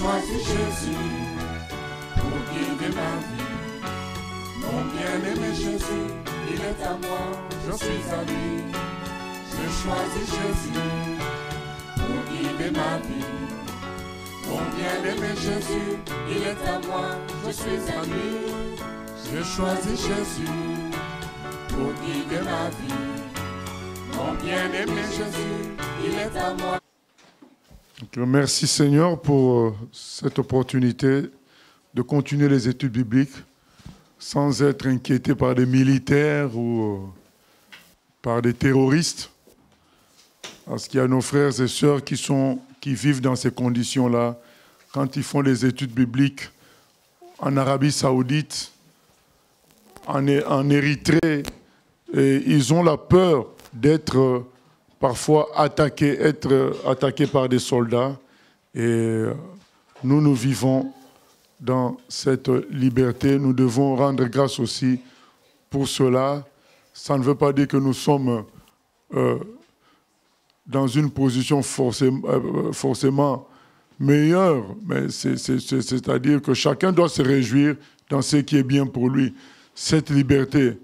choisi Jésus pour guider ma vie. Mon bien-aimé Jésus, il est à moi, je suis à lui. J'ai choisi Jésus pour guider ma vie. Mon bien-aimé Jésus, il est à moi, je suis à lui. J'ai choisi Jésus pour guider ma vie. Mon bien-aimé Jésus, il est à moi. Donc, merci Seigneur pour cette opportunité de continuer les études bibliques sans être inquiété par des militaires ou par des terroristes. Parce qu'il y a nos frères et sœurs qui vivent dans ces conditions-là. Quand ils font les études bibliques en Arabie Saoudite, en Érythrée, et ils ont la peur d'être parfois attaqués par des soldats. Et nous vivons dans cette liberté. Nous devons rendre grâce aussi pour cela. Ça ne veut pas dire que nous sommes dans une position forcément meilleure, mais c'est-à-dire que chacun doit se réjouir dans ce qui est bien pour lui. Cette liberté,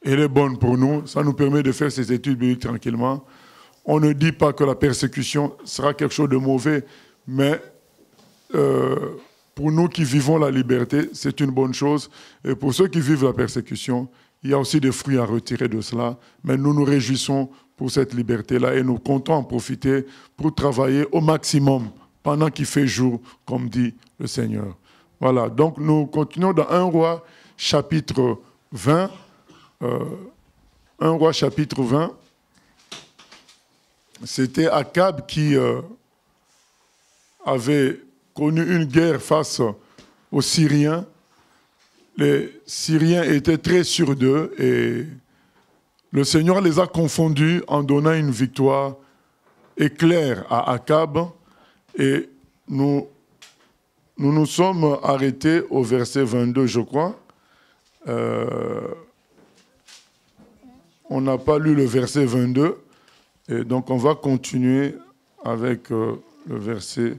elle est bonne pour nous. Ça nous permet de faire ces études bibliques tranquillement. On ne dit pas que la persécution sera quelque chose de mauvais, mais pour nous qui vivons la liberté, c'est une bonne chose. Et pour ceux qui vivent la persécution, il y a aussi des fruits à retirer de cela. Mais nous nous réjouissons pour cette liberté-là et nous comptons en profiter pour travailler au maximum pendant qu'il fait jour, comme dit le Seigneur. Voilà, donc nous continuons dans 1 Roi chapitre 20. 1 Roi chapitre 20. C'était Akab qui avait connu une guerre face aux Syriens. Les Syriens étaient très sûrs d'eux et le Seigneur les a confondus en donnant une victoire éclair à Akab. Et nous sommes arrêtés au verset 22, je crois. On n'a pas lu le verset 22. Et donc, on va continuer avec le verset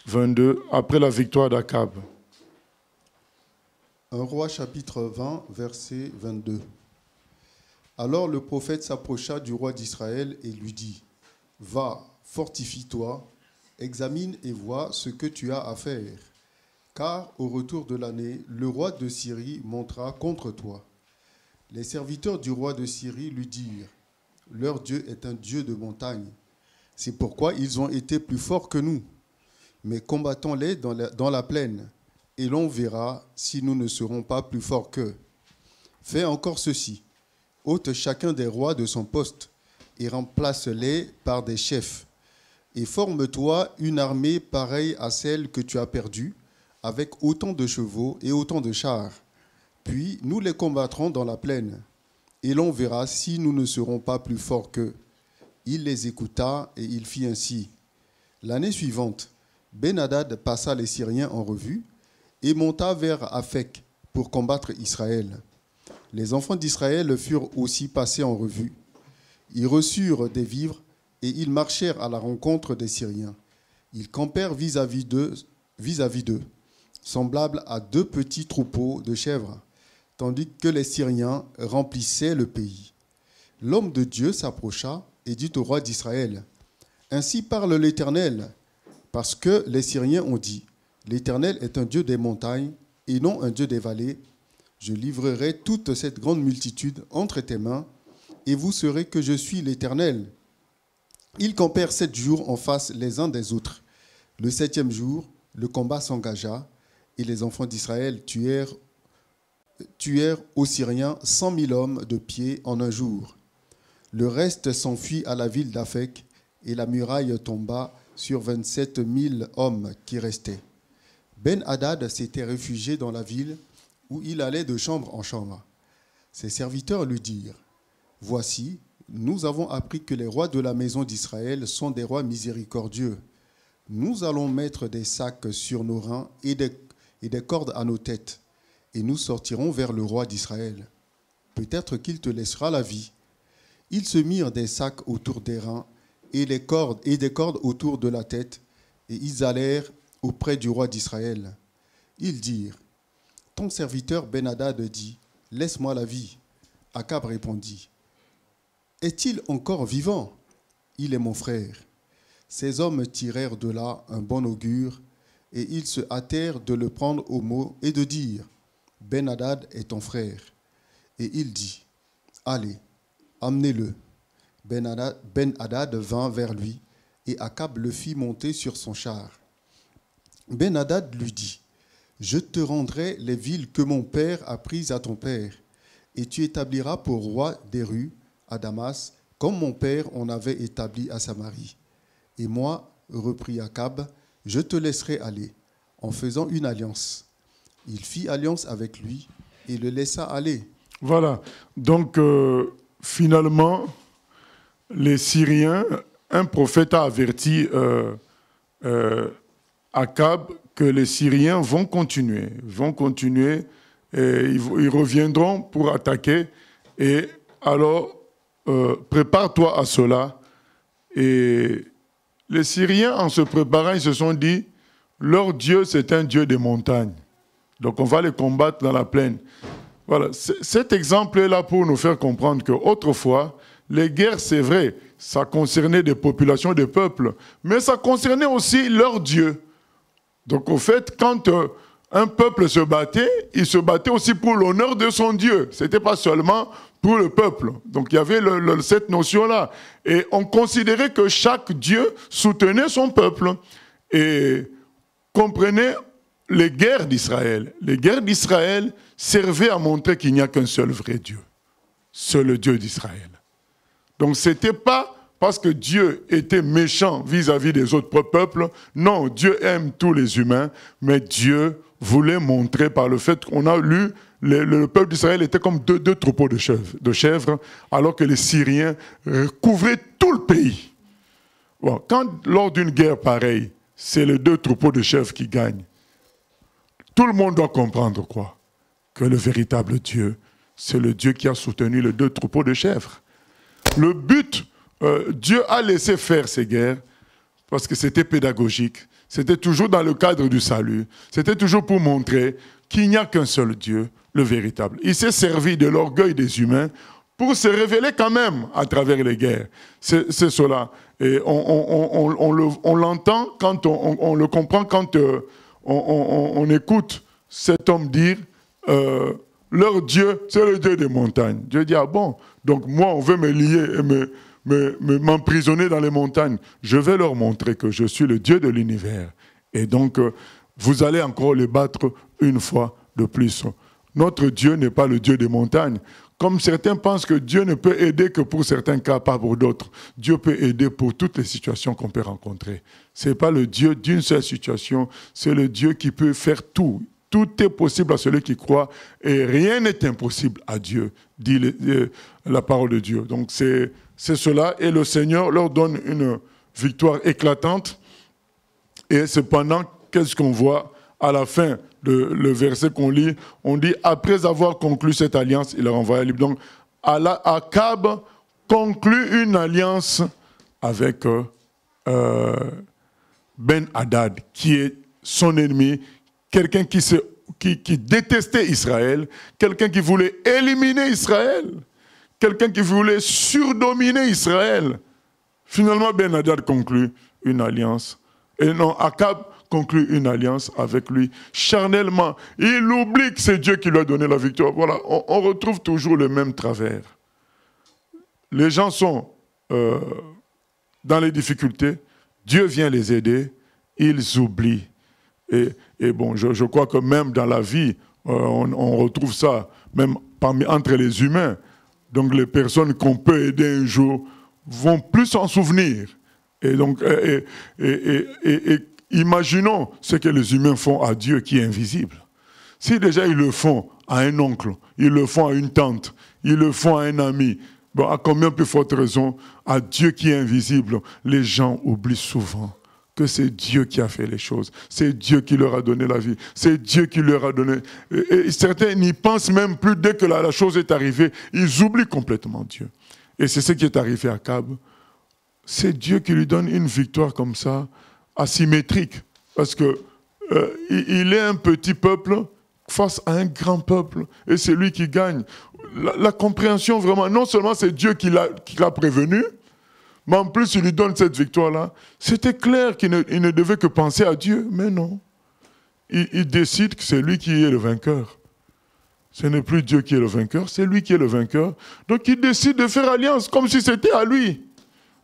22, après la victoire d'Akab. 1 Roi chapitre 20, verset 22. Alors le prophète s'approcha du roi d'Israël et lui dit, « Va, fortifie-toi, examine et vois ce que tu as à faire, car au retour de l'année, le roi de Syrie montera contre toi. » Les serviteurs du roi de Syrie lui dirent, « Leur Dieu est un Dieu de montagne. C'est pourquoi ils ont été plus forts que nous. Mais combattons-les dans la plaine, et l'on verra si nous ne serons pas plus forts qu'eux. Fais encore ceci, ôte chacun des rois de son poste, et remplace-les par des chefs. Et forme-toi une armée pareille à celle que tu as perdue, avec autant de chevaux et autant de chars. Puis nous les combattrons dans la plaine, et l'on verra si nous ne serons pas plus forts qu'eux. » Il les écouta, et il fit ainsi. L'année suivante, Ben-Hadad passa les Syriens en revue et monta vers Aphek pour combattre Israël. Les enfants d'Israël furent aussi passés en revue. Ils reçurent des vivres et ils marchèrent à la rencontre des Syriens. Ils campèrent vis-à-vis d'eux, semblables à 2 petits troupeaux de chèvres, tandis que les Syriens remplissaient le pays. L'homme de Dieu s'approcha et dit au roi d'Israël, « Ainsi parle l'Éternel, parce que les Syriens ont dit, « L'Éternel est un Dieu des montagnes et non un Dieu des vallées. Je livrerai toute cette grande multitude entre tes mains, et vous saurez que je suis l'Éternel. » Ils campèrent 7 jours en face les uns des autres. Le 7e jour, le combat s'engagea, et les enfants d'Israël tuèrent aux Syriens 100 000 hommes de pied en un jour. Le reste s'enfuit à la ville d'Aphek, et la muraille tomba sur 27 000 hommes qui restaient. Ben-Hadad s'était réfugié dans la ville, où il allait de chambre en chambre. Ses serviteurs lui dirent, « Voici, nous avons appris que les rois de la maison d'Israël sont des rois miséricordieux. Nous allons mettre des sacs sur nos reins et des cordes à nos têtes, et nous sortirons vers le roi d'Israël. Peut-être qu'il te laissera la vie. » Ils se mirent des sacs autour des reins et des cordes autour de la tête, et ils allèrent auprès du roi d'Israël. Ils dirent, « Ton serviteur Ben-Hadad dit, « Laisse-moi la vie. » Akab répondit, « Est-il encore vivant? Il est mon frère. » Ces hommes tirèrent de là un bon augure, et ils se hâtèrent de le prendre au mot et de dire, « Ben-Hadad est ton frère. » Et il dit, « Allez, amenez-le. » Ben-Hadad vint vers lui, et Akab le fit monter sur son char. Ben-Hadad lui dit, « Je te rendrai les villes que mon père a prises à ton père, et tu établiras pour roi des rues à Damas, comme mon père en avait établi à Samarie. Et moi, reprit Akab, je te laisserai aller, en faisant une alliance. » Il fit alliance avec lui et le laissa aller. Voilà. Donc, finalement, les Syriens, un prophète a averti Akab que les Syriens vont continuer, et ils reviendront pour attaquer. Et alors, prépare-toi à cela. Et les Syriens, en se préparant, ils se sont dit, leur Dieu, c'est un Dieu des montagnes. Donc, on va les combattre dans la plaine. Voilà. Cet exemple est là pour nous faire comprendre qu'autrefois, les guerres, c'est vrai, ça concernait des populations, des peuples, mais ça concernait aussi leur Dieu. Donc, au fait, quand un peuple se battait, il se battait aussi pour l'honneur de son Dieu. Ce n'était pas seulement pour le peuple. Donc, il y avait cette notion-là. Et on considérait que chaque Dieu soutenait son peuple et comprenait les guerres d'Israël. Les guerres d'Israël servaient à montrer qu'il n'y a qu'un seul vrai Dieu. C'est le Dieu d'Israël. Donc, ce n'était pas parce que Dieu était méchant vis-à-vis des autres peuples. Non, Dieu aime tous les humains, mais Dieu voulait montrer par le fait qu'on a lu, le peuple d'Israël était comme deux troupeaux de chèvres, alors que les Syriens couvraient tout le pays. Bon, lors d'une guerre pareille, c'est les deux troupeaux de chèvres qui gagnent. Tout le monde doit comprendre quoi? Que le véritable Dieu, c'est le Dieu qui a soutenu les deux troupeaux de chèvres. Le but, Dieu a laissé faire ces guerres parce que c'était pédagogique. C'était toujours dans le cadre du salut. C'était toujours pour montrer qu'il n'y a qu'un seul Dieu, le véritable. Il s'est servi de l'orgueil des humains pour se révéler quand même à travers les guerres. C'est cela. Et on l'entend quand on le comprend quand on écoute cet homme dire leur Dieu, c'est le Dieu des montagnes. Dieu dit, ah bon, donc moi on veut me lier et m'emprisonner dans les montagnes. Je vais leur montrer que je suis le Dieu de l'univers. Et donc, vous allez encore les battre une fois de plus. Notre Dieu n'est pas le Dieu des montagnes. Comme certains pensent que Dieu ne peut aider que pour certains cas, pas pour d'autres. Dieu peut aider pour toutes les situations qu'on peut rencontrer. Ce n'est pas le Dieu d'une seule situation, c'est le Dieu qui peut faire tout. Tout est possible à celui qui croit et rien n'est impossible à Dieu, dit la parole de Dieu. Donc c'est cela et le Seigneur leur donne une victoire éclatante. Et cependant, qu'est-ce qu'on voit à la fin le verset qu'on lit? On dit, après avoir conclu cette alliance, il leur envoya libre. Donc Akab conclut une alliance avec Ben-Hadad, qui est son ennemi, quelqu'un qui détestait Israël, quelqu'un qui voulait éliminer Israël, quelqu'un qui voulait surdominer Israël. Finalement, Ben-Hadad conclut une alliance. Et non, Akab conclut une alliance avec lui charnellement. Il oublie que c'est Dieu qui lui a donné la victoire. Voilà, on retrouve toujours le même travers. Les gens sont dans les difficultés, Dieu vient les aider, ils oublient. Et bon, je crois que même dans la vie, on retrouve ça, même entre les humains. Donc les personnes qu'on peut aider un jour vont plus s'en souvenir. Et donc, imaginons ce que les humains font à Dieu qui est invisible. Si déjà ils le font à un oncle, ils le font à une tante, ils le font à un ami, bon, à combien plus forte raison à Dieu qui est invisible, les gens oublient souvent que c'est Dieu qui a fait les choses. C'est Dieu qui leur a donné la vie. C'est Dieu qui leur a donné... Et certains n'y pensent même plus dès que la chose est arrivée. Ils oublient complètement Dieu. Et c'est ce qui est arrivé à Akab. C'est Dieu qui lui donne une victoire comme ça, asymétrique. Parce que il est un petit peuple face à un grand peuple. Et c'est lui qui gagne. La compréhension, vraiment, non seulement c'est Dieu qui l'a prévenu, mais en plus il lui donne cette victoire-là. C'était clair qu'il ne devait que penser à Dieu, mais non. Il décide que c'est lui qui est le vainqueur. Ce n'est plus Dieu qui est le vainqueur, c'est lui qui est le vainqueur. Donc il décide de faire alliance, comme si c'était à lui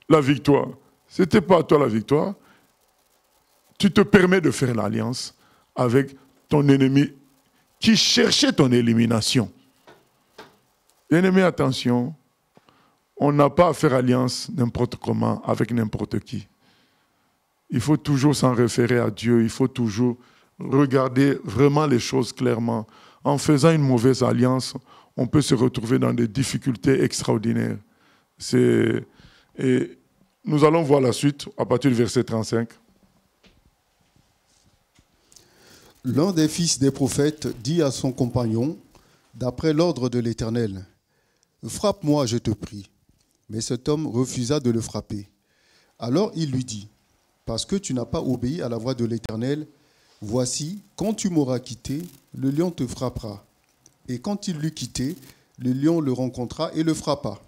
la victoire. Ce n'était pas à toi la victoire. Tu te permets de faire l'alliance avec ton ennemi qui cherchait ton élimination. Bien-aimé, attention, on n'a pas à faire alliance n'importe comment avec n'importe qui. Il faut toujours s'en référer à Dieu, il faut toujours regarder vraiment les choses clairement. En faisant une mauvaise alliance, on peut se retrouver dans des difficultés extraordinaires. Et nous allons voir la suite à partir du verset 35. L'un des fils des prophètes dit à son compagnon, d'après l'ordre de l'Éternel, « Frappe-moi, je te prie. » Mais cet homme refusa de le frapper. Alors il lui dit, « Parce que tu n'as pas obéi à la voix de l'Éternel, voici, quand tu m'auras quitté, le lion te frappera. » Et quand il l'eut quitté, le lion le rencontra et le frappa.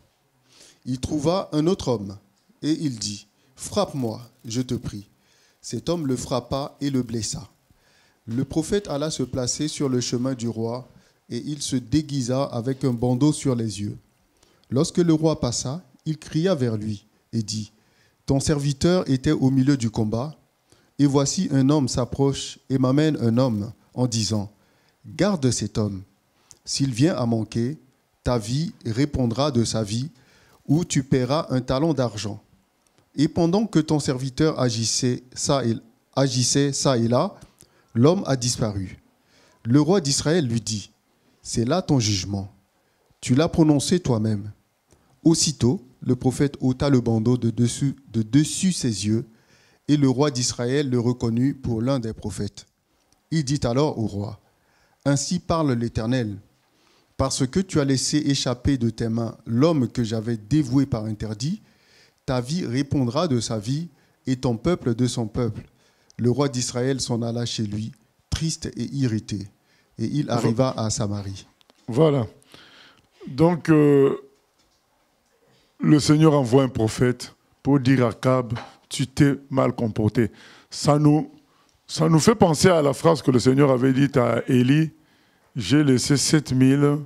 Il trouva un autre homme, et il dit, « Frappe-moi, je te prie. » Cet homme le frappa et le blessa. Le prophète alla se placer sur le chemin du roi, et il se déguisa avec un bandeau sur les yeux. Lorsque le roi passa, il cria vers lui et dit, « Ton serviteur était au milieu du combat, et voici un homme s'approche et m'amène un homme en disant, « Garde cet homme. S'il vient à manquer, ta vie répondra de sa vie, ou tu paieras un talent d'argent. » Et pendant que ton serviteur agissait ça et là, l'homme a disparu. Le roi d'Israël lui dit, « C'est là ton jugement. Tu l'as prononcé toi-même. » Aussitôt, le prophète ôta le bandeau de dessus ses yeux, et le roi d'Israël le reconnut pour l'un des prophètes. Il dit alors au roi, « Ainsi parle l'Éternel, parce que tu as laissé échapper de tes mains l'homme que j'avais dévoué par interdit, ta vie répondra de sa vie et ton peuple de son peuple. » Le roi d'Israël s'en alla chez lui, triste et irrité, et il arriva à Samarie. Voilà. Donc, le Seigneur envoie un prophète pour dire à Akab, tu t'es mal comporté. Ça nous fait penser à la phrase que le Seigneur avait dite à Élie, j'ai laissé 7000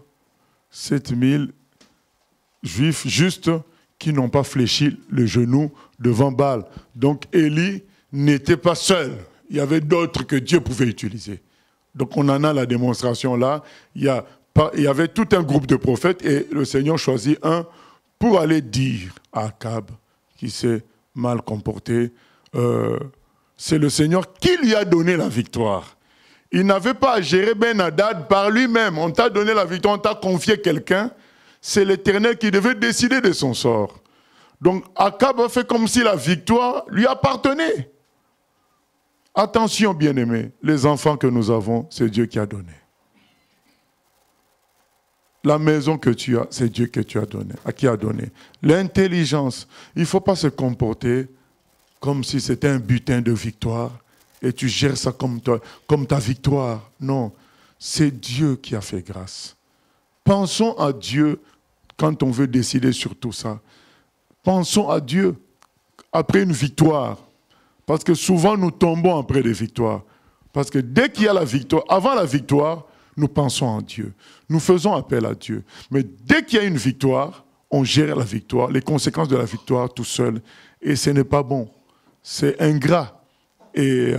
juifs justes qui n'ont pas fléchi le genou devant Baal. Donc, Élie n'était pas seul. Il y avait d'autres que Dieu pouvait utiliser. Donc on en a la démonstration là. Il y avait tout un groupe de prophètes et le Seigneur choisit un pour aller dire à Akab qui s'est mal comporté. C'est le Seigneur qui lui a donné la victoire. Il n'avait pas à gérer Ben-Hadad par lui-même. On t'a donné la victoire, on t'a confié quelqu'un. C'est l'Éternel qui devait décider de son sort. Donc Akab a fait comme si la victoire lui appartenait. Attention, bien-aimés, les enfants que nous avons, c'est Dieu qui a donné. La maison que tu as, c'est Dieu que tu as donné, à qui a donné. L'intelligence, il ne faut pas se comporter comme si c'était un butin de victoire et tu gères ça comme ta victoire. Non, c'est Dieu qui a fait grâce. Pensons à Dieu quand on veut décider sur tout ça. Pensons à Dieu après une victoire. Parce que souvent, nous tombons après des victoires. Parce que dès qu'il y a la victoire, avant la victoire, nous pensons en Dieu. Nous faisons appel à Dieu. Mais dès qu'il y a une victoire, on gère la victoire, les conséquences de la victoire tout seul. Et ce n'est pas bon. C'est ingrat. Et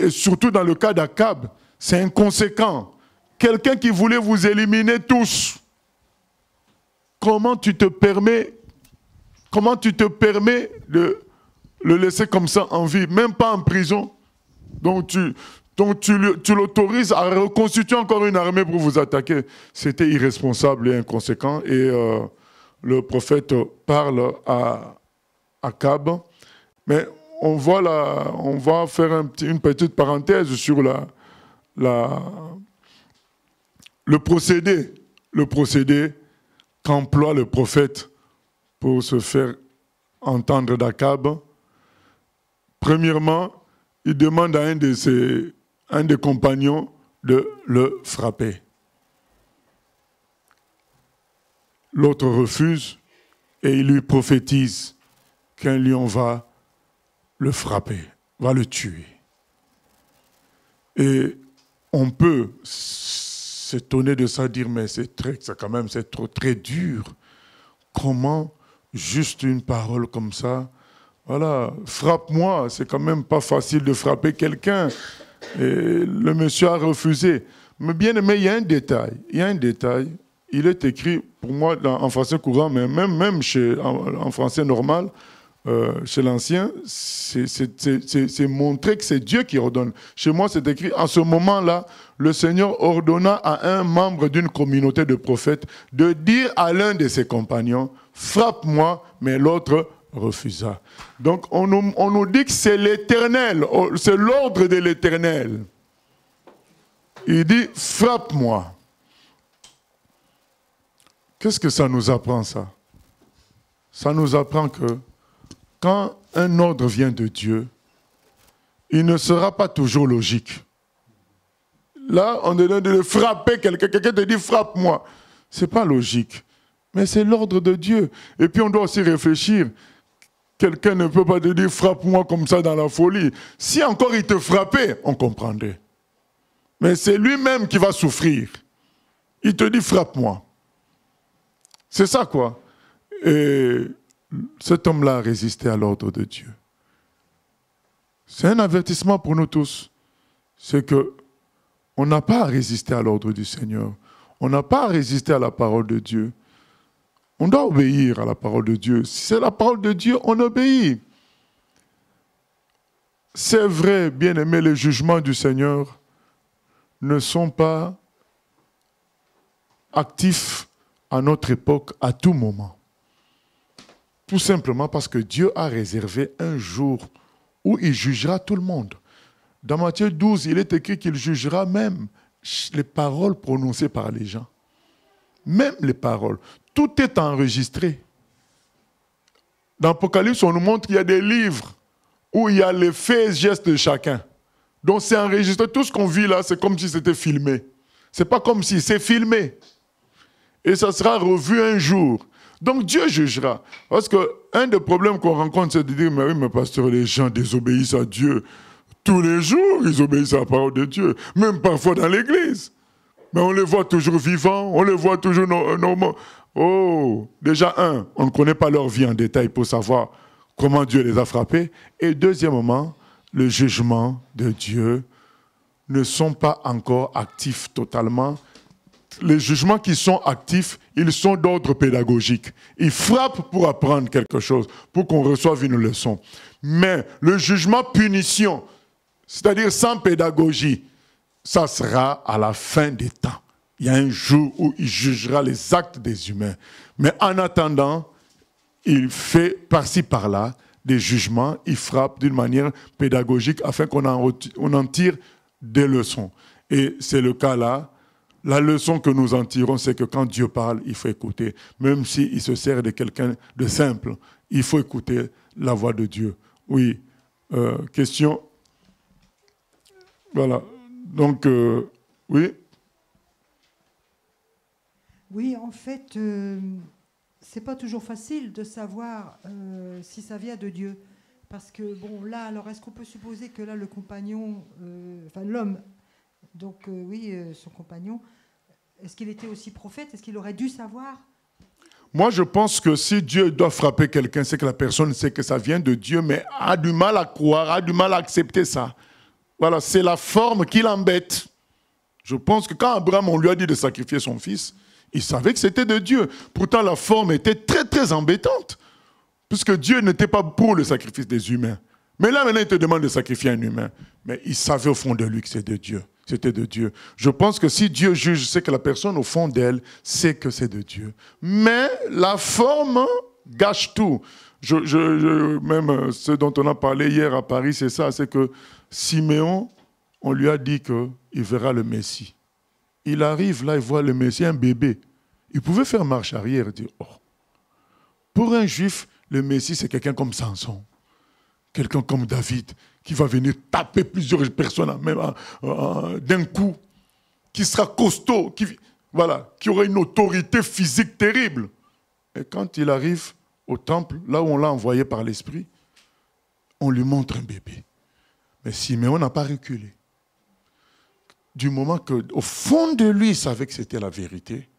surtout dans le cas d'Akab, c'est inconséquent. Quelqu'un qui voulait vous éliminer tous. Comment tu te permets de le laisser comme ça en vie, même pas en prison. Donc tu l'autorises à reconstituer encore une armée pour vous attaquer. C'était irresponsable et inconséquent. Et le prophète parle à Akab. Mais on va faire une petite parenthèse sur le procédé qu'emploie le prophète pour se faire entendre d'Akab. Premièrement, il demande à un des compagnons de le frapper. L'autre refuse et il lui prophétise qu'un lion va le frapper, va le tuer. Et on peut s'étonner de ça, dire mais c'est trop très dur. Comment juste une parole comme ça, voilà, frappe-moi, c'est quand même pas facile de frapper quelqu'un. Et le monsieur a refusé. Mais bien aimé, il y a un détail. Il est écrit, pour moi, en français courant, mais même en français normal, chez l'ancien, c'est montré que c'est Dieu qui ordonne. Chez moi, c'est écrit, en ce moment-là, le Seigneur ordonna à un membre d'une communauté de prophètes de dire à l'un de ses compagnons, frappe-moi, mais l'autre refusa. Donc, on nous dit que c'est l'Éternel, c'est l'ordre de l'Éternel. Il dit, frappe-moi. Qu'est-ce que ça nous apprend, ça? Ça nous apprend que quand un ordre vient de Dieu, il ne sera pas toujours logique. Là, on te demande de frapper quelqu'un. Quelqu'un te dit, frappe-moi. Ce n'est pas logique. Mais c'est l'ordre de Dieu. Et puis, on doit aussi réfléchir. Quelqu'un ne peut pas te dire, frappe-moi comme ça dans la folie. Si encore il te frappait, on comprendrait. Mais c'est lui-même qui va souffrir. Il te dit, frappe-moi. C'est ça, quoi. Et cet homme-là a résisté à l'ordre de Dieu. C'est un avertissement pour nous tous. C'est que on n'a pas à résister à l'ordre du Seigneur. On n'a pas à résister à la parole de Dieu. On doit obéir à la parole de Dieu. Si c'est la parole de Dieu, on obéit. C'est vrai, bien-aimés, les jugements du Seigneur ne sont pas actifs à notre époque, à tout moment. Tout simplement parce que Dieu a réservé un jour où il jugera tout le monde. Dans Matthieu 12, il est écrit qu'il jugera même les paroles prononcées par les gens. Même les paroles. Tout est enregistré. Dans l'Apocalypse, on nous montre qu'il y a des livres où il y a les faits et gestes de chacun. Donc c'est enregistré. Tout ce qu'on vit là, c'est comme si c'était filmé. C'est pas comme si, c'est filmé. Et ça sera revu un jour. Donc Dieu jugera. Parce qu'un des problèmes qu'on rencontre, c'est de dire, mais oui, mais pasteur, les gens désobéissent à Dieu. Tous les jours, ils obéissent à la parole de Dieu. Même parfois dans l'église. Mais on les voit toujours vivants, on les voit toujours normaux. Oh, déjà on ne connaît pas leur vie en détail pour savoir comment Dieu les a frappés. Et deuxièmement, le jugement de Dieu ne sont pas encore actifs totalement. Les jugements qui sont actifs, ils sont d'ordre pédagogique. Ils frappent pour apprendre quelque chose, pour qu'on reçoive une leçon. Mais le jugement punition, c'est-à-dire sans pédagogie, ça sera à la fin des temps. Il y a un jour où il jugera les actes des humains. Mais en attendant, il fait par-ci, par-là des jugements, il frappe d'une manière pédagogique afin qu'on en tire des leçons. Et c'est le cas là. La leçon que nous en tirons, c'est que quand Dieu parle, il faut écouter. Même s'il se sert de quelqu'un de simple, il faut écouter la voix de Dieu. Oui, question. Voilà. Donc, oui. Oui, en fait, c'est pas toujours facile de savoir si ça vient de Dieu. Parce que, bon, là, alors, est-ce qu'on peut supposer que là, le compagnon, enfin, l'homme, donc, son compagnon, est-ce qu'il était aussi prophète? Est-ce qu'il aurait dû savoir? Moi, je pense que si Dieu doit frapper quelqu'un, c'est que la personne sait que ça vient de Dieu, mais a du mal à croire, a du mal à accepter ça. Voilà, c'est la forme qui l'embête. Je pense que quand Abraham, on lui a dit de sacrifier son fils, il savait que c'était de Dieu. Pourtant, la forme était très, très embêtante, puisque Dieu n'était pas pour le sacrifice des humains. Mais là, maintenant, il te demande de sacrifier un humain. Mais il savait au fond de lui que c'était de Dieu. C'était de Dieu. Je pense que si Dieu juge, c'est que la personne au fond d'elle sait que c'est de Dieu. Mais la forme gâche tout. Même ce dont on a parlé hier à Paris, c'est ça, c'est que Siméon, on lui a dit qu'il verra le Messie. Il arrive là, il voit le Messie, un bébé. Il pouvait faire marche arrière et dire, oh. Pour un juif, le Messie, c'est quelqu'un comme Samson, Quelqu'un comme David, qui va venir taper plusieurs personnes d'un coup, qui sera costaud, qui aura une autorité physique terrible. Et quand il arrive au temple, là où on l'a envoyé par l'Esprit, on lui montre un bébé. Mais Siméon n'a pas reculé. Du moment qu'au fond de lui, il savait que c'était la vérité.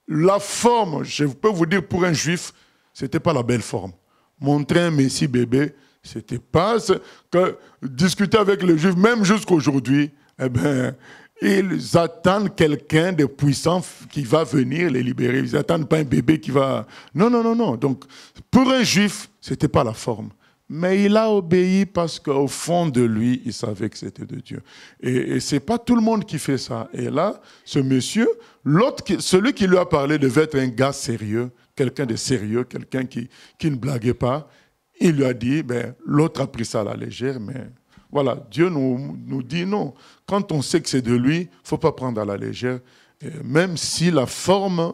La forme, je peux vous dire, pour un juif, ce n'était pas la belle forme. Montrer un Messie bébé, ce n'était pas que discuter avec les juifs, même jusqu'à aujourd'hui, eh bien, ils attendent quelqu'un de puissant qui va venir les libérer. Ils n'attendent pas un bébé qui va... Non, non, non, non. Donc, pour un juif, ce n'était pas la forme. Mais il a obéi parce qu'au fond de lui, il savait que c'était de Dieu. Et ce n'est pas tout le monde qui fait ça. Et là, ce monsieur, celui qui lui a parlé devait être un gars sérieux, quelqu'un de sérieux, quelqu'un qui ne blaguait pas. Il lui a dit, l'autre a pris ça à la légère, mais voilà, Dieu nous dit non. Quand on sait que c'est de lui, il ne faut pas prendre à la légère, et même si la forme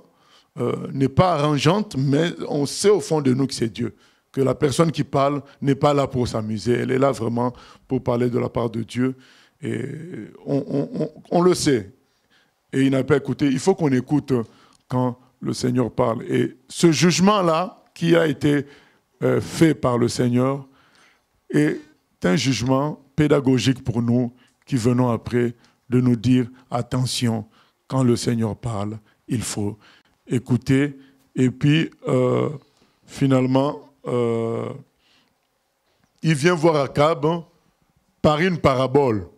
n'est pas arrangeante, mais on sait au fond de nous que c'est Dieu. Que la personne qui parle n'est pas là pour s'amuser, elle est là vraiment pour parler de la part de Dieu. Et on le sait. Et il n'a pas écouté. Il faut qu'on écoute quand le Seigneur parle. Et ce jugement-là, qui a été fait par le Seigneur, est un jugement pédagogique pour nous qui venons après de nous dire attention, quand le Seigneur parle, il faut écouter. Et puis, finalement, il vient voir Akab par une parabole,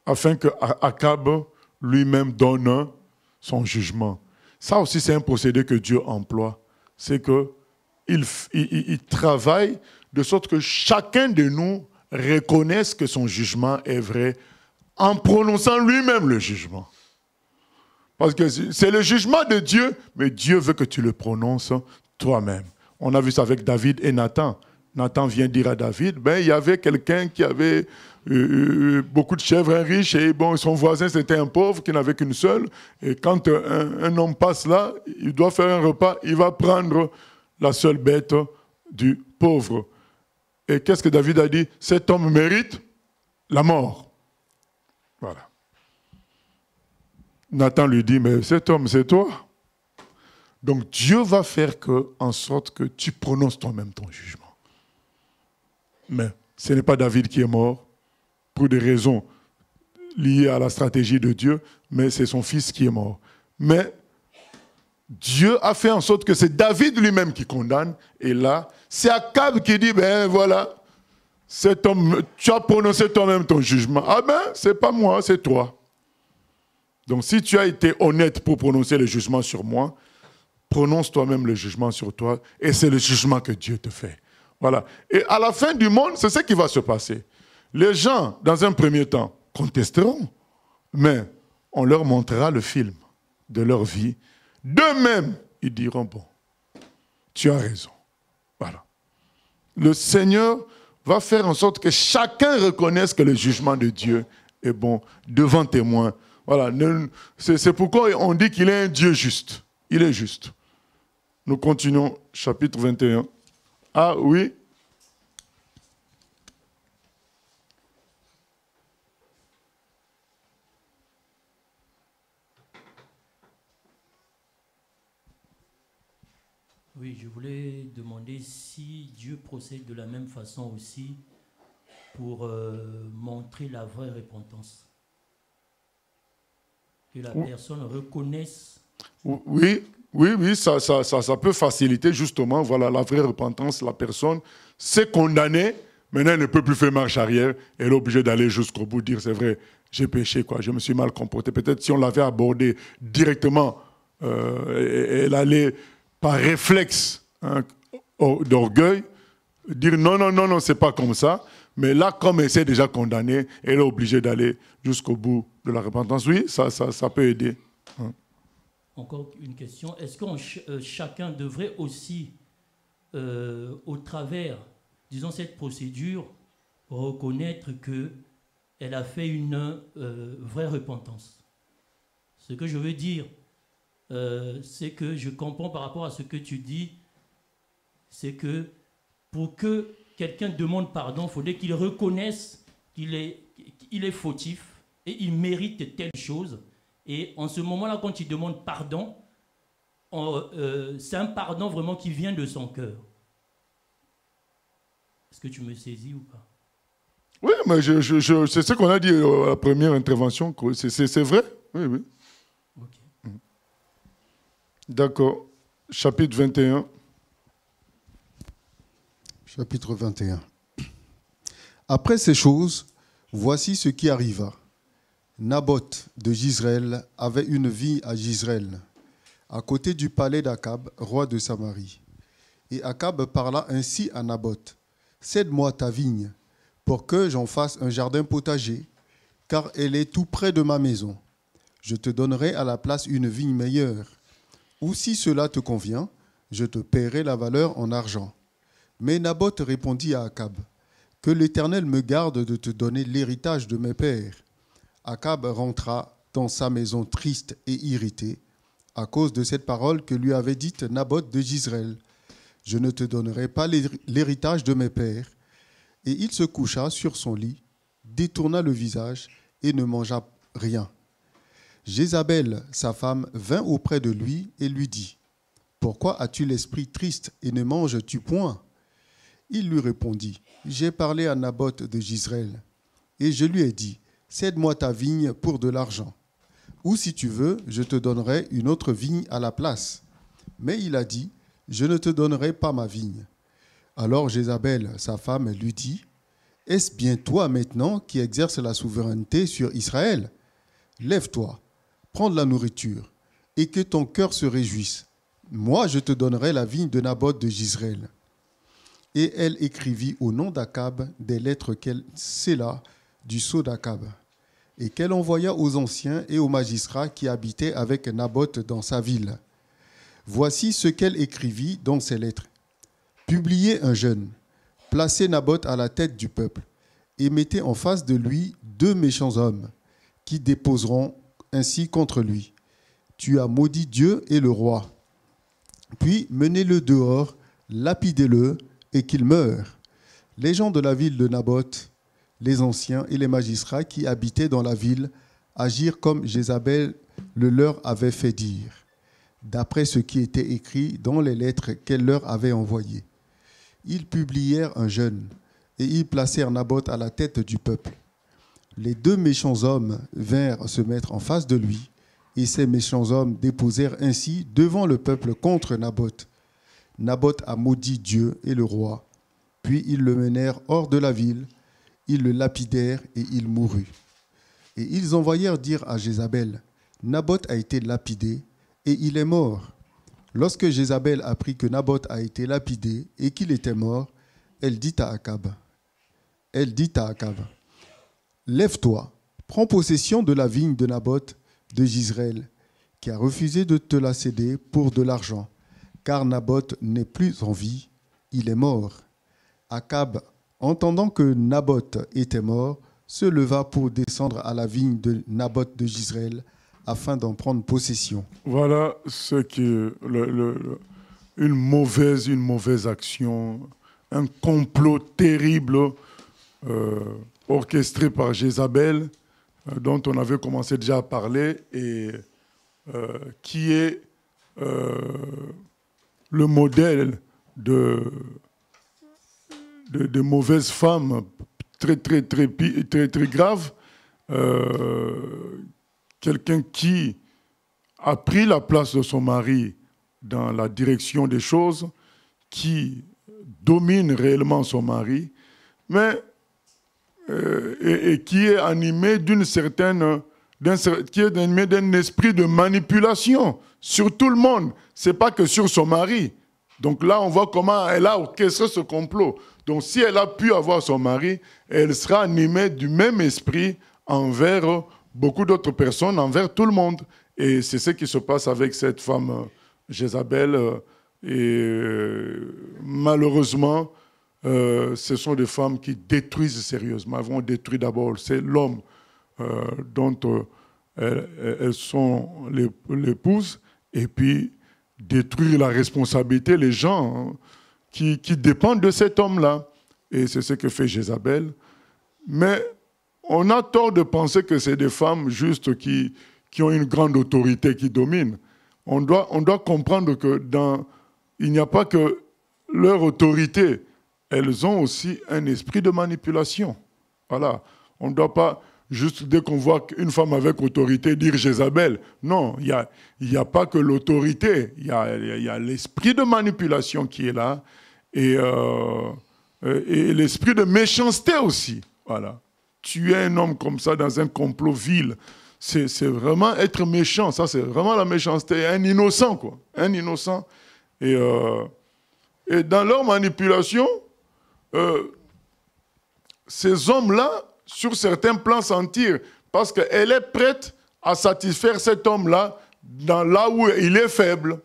afin que Akab lui-même donne son jugement. Ça aussi, c'est un procédé que Dieu emploie. C'est qu'il travaille de sorte que chacun de nous reconnaisse que son jugement est vrai en prononçant lui-même le jugement. Parce que c'est le jugement de Dieu, mais Dieu veut que tu le prononces toi-même. On a vu ça avec David et Nathan. Nathan vient dire à David, il y avait quelqu'un qui avait beaucoup de chèvres, un riche, et son voisin c'était un pauvre qui n'avait qu'une seule. Et quand un homme passe là, il doit faire un repas, il va prendre la seule bête du pauvre. Et qu'est-ce que David a dit? Cet homme mérite la mort. Voilà. Nathan lui dit, mais cet homme c'est toi. Donc Dieu va faire en sorte que tu prononces toi-même ton jugement. Mais ce n'est pas David qui est mort pour des raisons liées à la stratégie de Dieu, mais c'est son fils qui est mort. Mais Dieu a fait en sorte que c'est David lui-même qui condamne. Et là, c'est Akab qui dit, voilà, cet homme, tu as prononcé toi-même ton jugement. Ah c'est pas moi, c'est toi. Donc si tu as été honnête pour prononcer le jugement sur moi, prononce toi-même le jugement sur toi, et c'est le jugement que Dieu te fait. Voilà. Et à la fin du monde, c'est ce qui va se passer. Les gens, dans un premier temps, contesteront, mais on leur montrera le film de leur vie. D'eux-mêmes, ils diront, bon, tu as raison. Voilà. Le Seigneur va faire en sorte que chacun reconnaisse que le jugement de Dieu est bon devant témoin. Voilà. C'est pourquoi on dit qu'il est un Dieu juste. Il est juste. Nous continuons, chapitre 21. Ah oui. Oui, je voulais demander si Dieu procède de la même façon aussi pour montrer la vraie repentance. Que la personne reconnaisse. Oui, ça peut faciliter justement, voilà, la vraie repentance. La personne s'est condamnée, maintenant elle ne peut plus faire marche arrière, elle est obligée d'aller jusqu'au bout, dire c'est vrai, j'ai péché, je me suis mal comporté. Peut-être si on l'avait abordé directement, elle allait par réflexe d'orgueil dire non, c'est pas comme ça. Mais là, comme elle s'est déjà condamnée, elle est obligée d'aller jusqu'au bout de la repentance. Oui, ça peut aider. Encore une question. Est-ce que chacun devrait aussi, au travers, disons, cette procédure, reconnaître qu'elle a fait une vraie repentance? Ce que je veux dire, c'est que je comprends par rapport à ce que tu dis, c'est que pour que quelqu'un demande pardon, il faudrait qu'il reconnaisse qu'il est fautif et il mérite telle chose. Et en ce moment-là, quand il demande pardon, c'est un pardon vraiment qui vient de son cœur. Est-ce que tu me saisis ou pas? Oui, mais c'est ce qu'on a dit à la première intervention. C'est vrai? Oui, oui. Okay. D'accord. Chapitre 21. Chapitre 21. Après ces choses, voici ce qui arriva. Naboth de Jizréel avait une vigne à Jizréel, à côté du palais d'Akab, roi de Samarie. Et Akab parla ainsi à Naboth. « Cède-moi ta vigne, pour que j'en fasse un jardin potager, car elle est tout près de ma maison. Je te donnerai à la place une vigne meilleure. Ou si cela te convient, je te paierai la valeur en argent. » Mais Naboth répondit à Akab, « Que l'Éternel me garde de te donner l'héritage de mes pères. » Akab rentra dans sa maison triste et irrité à cause de cette parole que lui avait dite Naboth de Jizréel. « Je ne te donnerai pas l'héritage de mes pères. » Et il se coucha sur son lit, détourna le visage et ne mangea rien. Jézabel, sa femme, vint auprès de lui et lui dit, « Pourquoi as-tu l'esprit triste et ne manges-tu point ?» Il lui répondit, « J'ai parlé à Naboth de Jizréel, et je lui ai dit, « Cède-moi ta vigne pour de l'argent. Ou si tu veux, je te donnerai une autre vigne à la place. » Mais il a dit, « Je ne te donnerai pas ma vigne. » Alors Jézabel, sa femme, lui dit, « Est-ce bien toi maintenant qui exerces la souveraineté sur Israël? Lève-toi, prends de la nourriture, et que ton cœur se réjouisse. Moi, je te donnerai la vigne de Naboth de Jizréel. » Et elle écrivit au nom d'Akab des lettres qu'elle scella du sceau d'Akab, et qu'elle envoya aux anciens et aux magistrats qui habitaient avec Naboth dans sa ville. Voici ce qu'elle écrivit dans ces lettres. Publiez un jeûne, placez Naboth à la tête du peuple, et mettez en face de lui 2 méchants hommes, qui déposeront ainsi contre lui. Tu as maudit Dieu et le roi. Puis menez-le dehors, lapidez-le, et qu'il meure. Les gens de la ville de Naboth, les anciens et les magistrats qui habitaient dans la ville, agirent comme Jézabel le leur avait fait dire, d'après ce qui était écrit dans les lettres qu'elle leur avait envoyées. Ils publièrent un jeûne, et ils placèrent Naboth à la tête du peuple. Les 2 méchants hommes vinrent se mettre en face de lui, et ces méchants hommes déposèrent ainsi devant le peuple contre Naboth. Naboth a maudit Dieu et le roi. Puis ils le menèrent hors de la ville, ils le lapidèrent et il mourut. Et ils envoyèrent dire à Jézabel, « Naboth a été lapidé et il est mort. » Lorsque Jézabel apprit que Naboth a été lapidé et qu'il était mort, elle dit à Akab, « Lève-toi, prends possession de la vigne de Naboth de Jizréel, qui a refusé de te la céder pour de l'argent. Car Naboth n'est plus en vie, il est mort. » Akab, entendant que Naboth était mort, se leva pour descendre à la vigne de Naboth de Jizréel afin d'en prendre possession. Voilà ce qui est une mauvaise action, un complot terrible orchestré par Jézabel, dont on avait commencé déjà à parler, et qui est le modèle de mauvaises femmes très graves. Quelqu'un qui a pris la place de son mari dans la direction des choses, qui domine réellement son mari, mais et qui est animé d'un esprit de manipulation sur tout le monde. C'est pas que sur son mari. Donc là, on voit comment elle a orchestré ce complot. Donc si elle a pu avoir son mari, elle sera animée du même esprit envers beaucoup d'autres personnes, envers tout le monde. Et c'est ce qui se passe avec cette femme Jézabel. Et malheureusement, ce sont des femmes qui détruisent sérieusement. Elles vont détruire d'abord, c'est l'homme dont elles sont l'épouse, et puis détruire la responsabilité, les gens qui dépendent de cet homme-là. et c'est ce que fait Jézabel. Mais on a tort de penser que c'est des femmes juste qui ont une grande autorité, qui dominent. On doit comprendre que il n'y a pas que leur autorité, elles ont aussi un esprit de manipulation. Voilà. On ne doit pas, juste dès qu'on voit une femme avec autorité, dire Jézabel. Non, il n'y a pas que l'autorité, il y a l'esprit de manipulation qui est là, et l'esprit de méchanceté aussi. Voilà. Tuer un homme comme ça dans un complot vil, c'est vraiment être méchant. Ça, c'est vraiment la méchanceté. Un innocent, quoi. Un innocent. Et dans leur manipulation, ces hommes-là, sur certains plans, s'en tirent. Parce qu'elle est prête à satisfaire cet homme-là là où il est faible.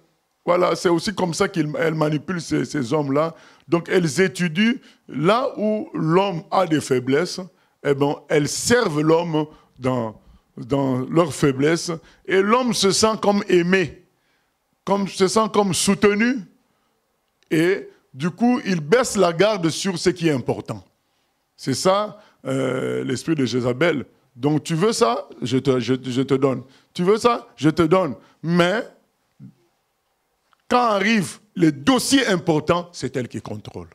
Voilà, c'est aussi comme ça qu'elle manipule ces hommes-là. Donc, elles étudient là où l'homme a des faiblesses. Eh bien, elles servent l'homme dans leur faiblesse. Et l'homme se sent comme aimé, se sent comme soutenu. Et du coup, il baisse la garde sur ce qui est important. C'est ça, l'esprit de Jézabel. Donc, tu veux ça, je te donne. Tu veux ça, je te donne. Mais, quand arrivent les dossiers importants, c'est elle qui contrôle.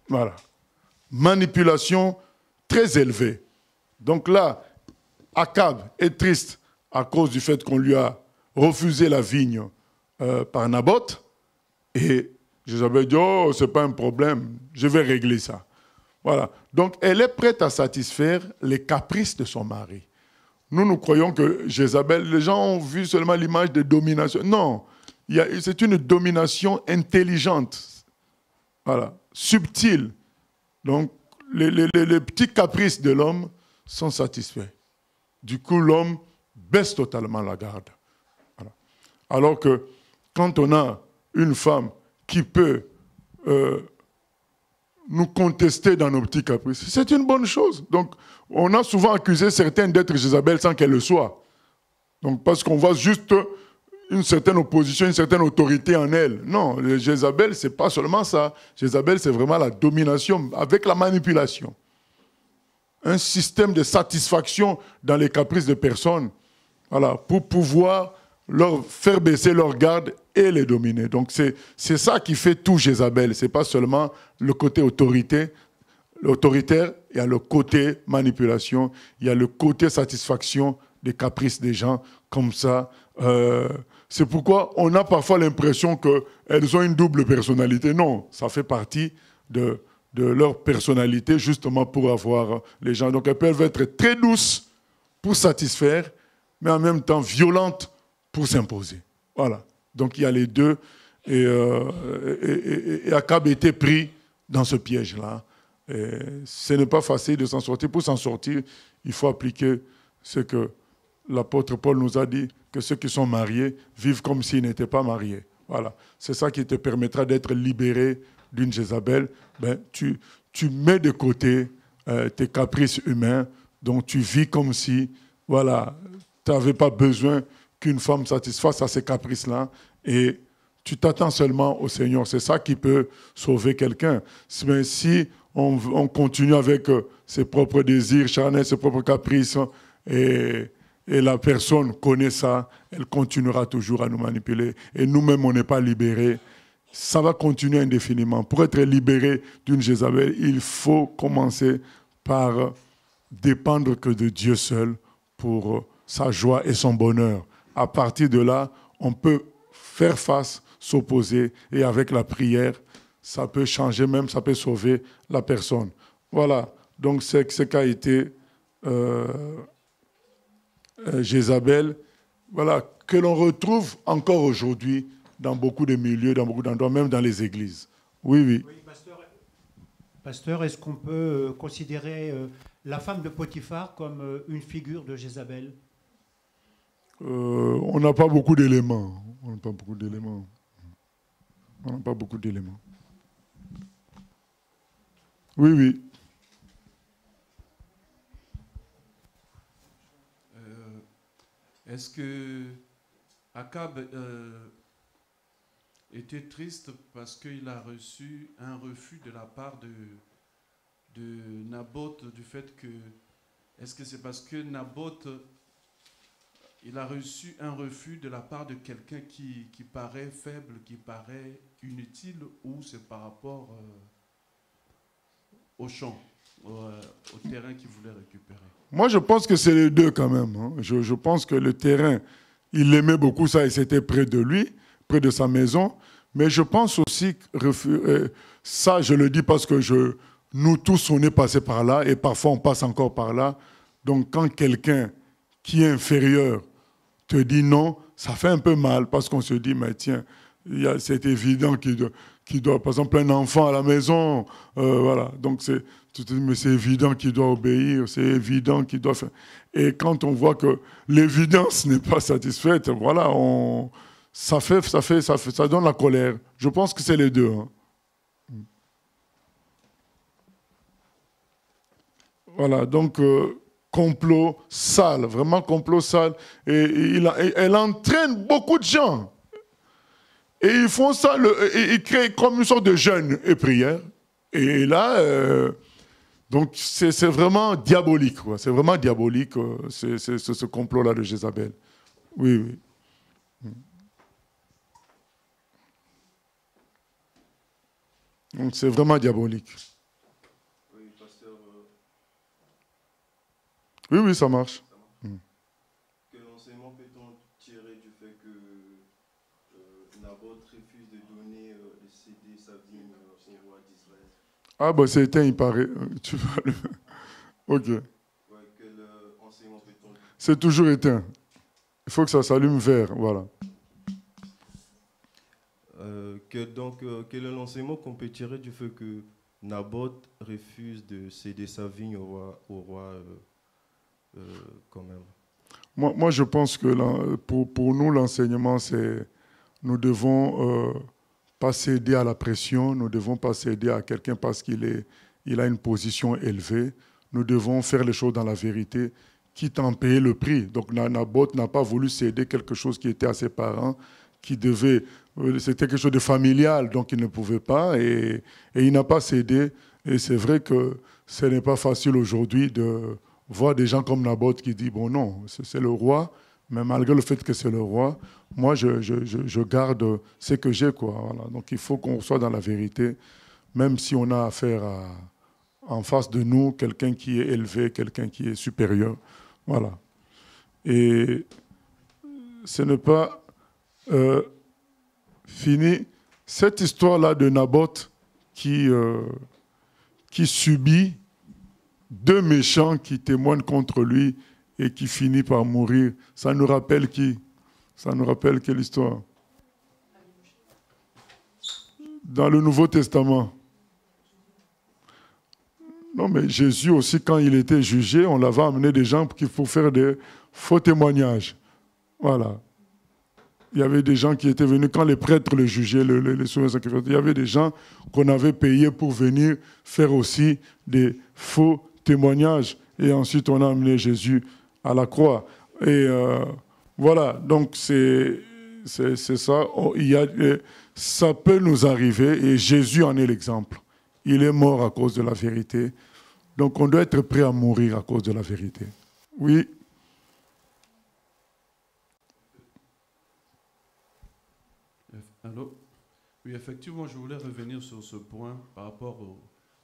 Voilà. Manipulation très élevée. Donc là, Akab est triste à cause du fait qu'on lui a refusé la vigne par Naboth. Et Jézabel dit, oh, ce n'est pas un problème, je vais régler ça. Voilà. Donc, elle est prête à satisfaire les caprices de son mari. Nous croyons que Jézabel, les gens ont vu seulement l'image de domination. Non, c'est une domination intelligente, voilà, subtile. Donc, les petits caprices de l'homme sont satisfaits. Du coup, l'homme baisse totalement la garde. Voilà. Alors que quand on a une femme qui peut nous contester dans nos petits caprices, c'est une bonne chose. Donc, on a souvent accusé certains d'être Jézabel sans qu'elle le soit. Donc, parce qu'on voit juste une certaine opposition, une certaine autorité en elle. Non, Jézabel, ce n'est pas seulement ça. Jézabel, c'est vraiment la domination avec la manipulation. Un système de satisfaction dans les caprices de personnes, voilà, pour pouvoir leur faire baisser leur garde et les dominer. Donc c'est ça qui fait tout Jézabel. Ce n'est pas seulement le côté autoritaire, il y a le côté manipulation, il y a le côté satisfaction des caprices des gens, comme ça. C'est pourquoi on a parfois l'impression qu'elles ont une double personnalité. Non, ça fait partie de leur personnalité, justement pour avoir les gens. Donc elles peuvent être très douces pour satisfaire, mais en même temps violentes pour s'imposer. Voilà. Donc il y a les deux. Et Akab était pris dans ce piège-là. Ce n'est pas facile de s'en sortir. Pour s'en sortir, il faut appliquer ce que l'apôtre Paul nous a dit, que ceux qui sont mariés vivent comme s'ils n'étaient pas mariés. Voilà. C'est ça qui te permettra d'être libéré d'une Jézabel. Ben, tu mets de côté tes caprices humains, donc tu vis comme si, voilà, tu n'avais pas besoin qu'une femme satisfasse à ces caprices-là, et tu t'attends seulement au Seigneur. C'est ça qui peut sauver quelqu'un. Mais si on continue avec ses propres désirs charnels, ses propres caprices, et la personne connaît ça, elle continuera toujours à nous manipuler. Et nous-mêmes, on n'est pas libérés. Ça va continuer indéfiniment. Pour être libéré d'une Jézabel, il faut commencer par dépendre que de Dieu seul pour sa joie et son bonheur. À partir de là, on peut faire face, s'opposer, et avec la prière, ça peut changer même, ça peut sauver la personne. Voilà, donc c'est ce qu'a été Jézabel, voilà, que l'on retrouve encore aujourd'hui dans beaucoup de milieux, dans beaucoup d'endroits, même dans les églises. Oui, oui. Oui, pasteur, est-ce qu'on peut considérer la femme de Potiphar comme une figure de Jézabel? On n'a pas beaucoup d'éléments. On n'a pas beaucoup d'éléments. On n'a pas beaucoup d'éléments. Oui, oui. Est-ce que Akab était triste parce qu'il a reçu un refus de la part de Naboth, du fait que, est-ce que c'est parce que Naboth, il a reçu un refus de la part de quelqu'un qui paraît faible, qui paraît inutile, ou c'est par rapport au champ, au terrain qu'il voulait récupérer? Moi, je pense que c'est les deux quand même. Hein. Je pense que le terrain, il aimait beaucoup ça et c'était près de lui, près de sa maison. Mais je pense aussi que ça, je le dis parce que nous tous, on est passés par là et parfois on passe encore par là. Donc quand quelqu'un qui est inférieur te dit non, ça fait un peu mal parce qu'on se dit, mais tiens, c'est évident qu'il doit, par exemple, un enfant à la maison, voilà. Donc tu te dis, mais c'est évident qu'il doit obéir, c'est évident qu'il doit faire. Et quand on voit que l'évidence n'est pas satisfaite, voilà, ça donne la colère. Je pense que c'est les deux. Hein. Voilà, donc complot sale, vraiment complot sale. Et elle entraîne beaucoup de gens. Et ils font ça, ils créent comme une sorte de jeûne et prière. Et là, donc c'est vraiment diabolique. C'est vraiment diabolique, ce complot-là de Jézabel. Oui, oui. Donc c'est vraiment diabolique. Oui, pasteur. Oui, oui, ça marche. Quel enseignement peut-on tirer du fait que Naboth refuse de donner de céder sa vigne à l'ancien roi d'Israël? Ah, bah c'est éteint, il paraît. Tu vas le... Ok. Ouais, quel enseignement peut-on... C'est toujours éteint. Il faut que ça s'allume vert, voilà. Quel est l'enseignement qu'on peut tirer du fait que Naboth refuse de céder sa vigne au roi quand même? Moi, je pense que pour nous, l'enseignement, c'est nous devons pas céder à la pression, nous ne devons pas céder à quelqu'un parce qu'il a une position élevée. Nous devons faire les choses dans la vérité, quitte à en payer le prix. Donc Naboth n'a pas voulu céder quelque chose qui était à ses parents, c'était quelque chose de familial, donc il ne pouvait pas, et il n'a pas cédé. Et c'est vrai que ce n'est pas facile aujourd'hui de voir des gens comme Naboth qui disent, bon non, c'est le roi, mais malgré le fait que c'est le roi, moi je garde ce que j'ai, quoi. Voilà. Donc il faut qu'on soit dans la vérité, même si on a affaire en face de nous quelqu'un qui est élevé, quelqu'un qui est supérieur. Voilà. Et ce n'est pas fini. Cette histoire-là de Naboth qui subit deux méchants qui témoignent contre lui et qui finit par mourir, ça nous rappelle qui? Ça nous rappelle quelle histoire? Dans le Nouveau Testament. Non, mais Jésus aussi, quand il était jugé, on l'avait amené des gens pour faire des faux témoignages. Voilà. Il y avait des gens qui étaient venus, quand les prêtres le jugeaient, les souverains sacrificateurs, il y avait des gens qu'on avait payés pour venir faire aussi des faux témoignages. Et ensuite, on a amené Jésus à la croix. Et voilà, donc c'est ça. Ça peut nous arriver, et Jésus en est l'exemple. Il est mort à cause de la vérité. Donc on doit être prêt à mourir à cause de la vérité. Oui. Allô? Oui, effectivement, je voulais revenir sur ce point par rapport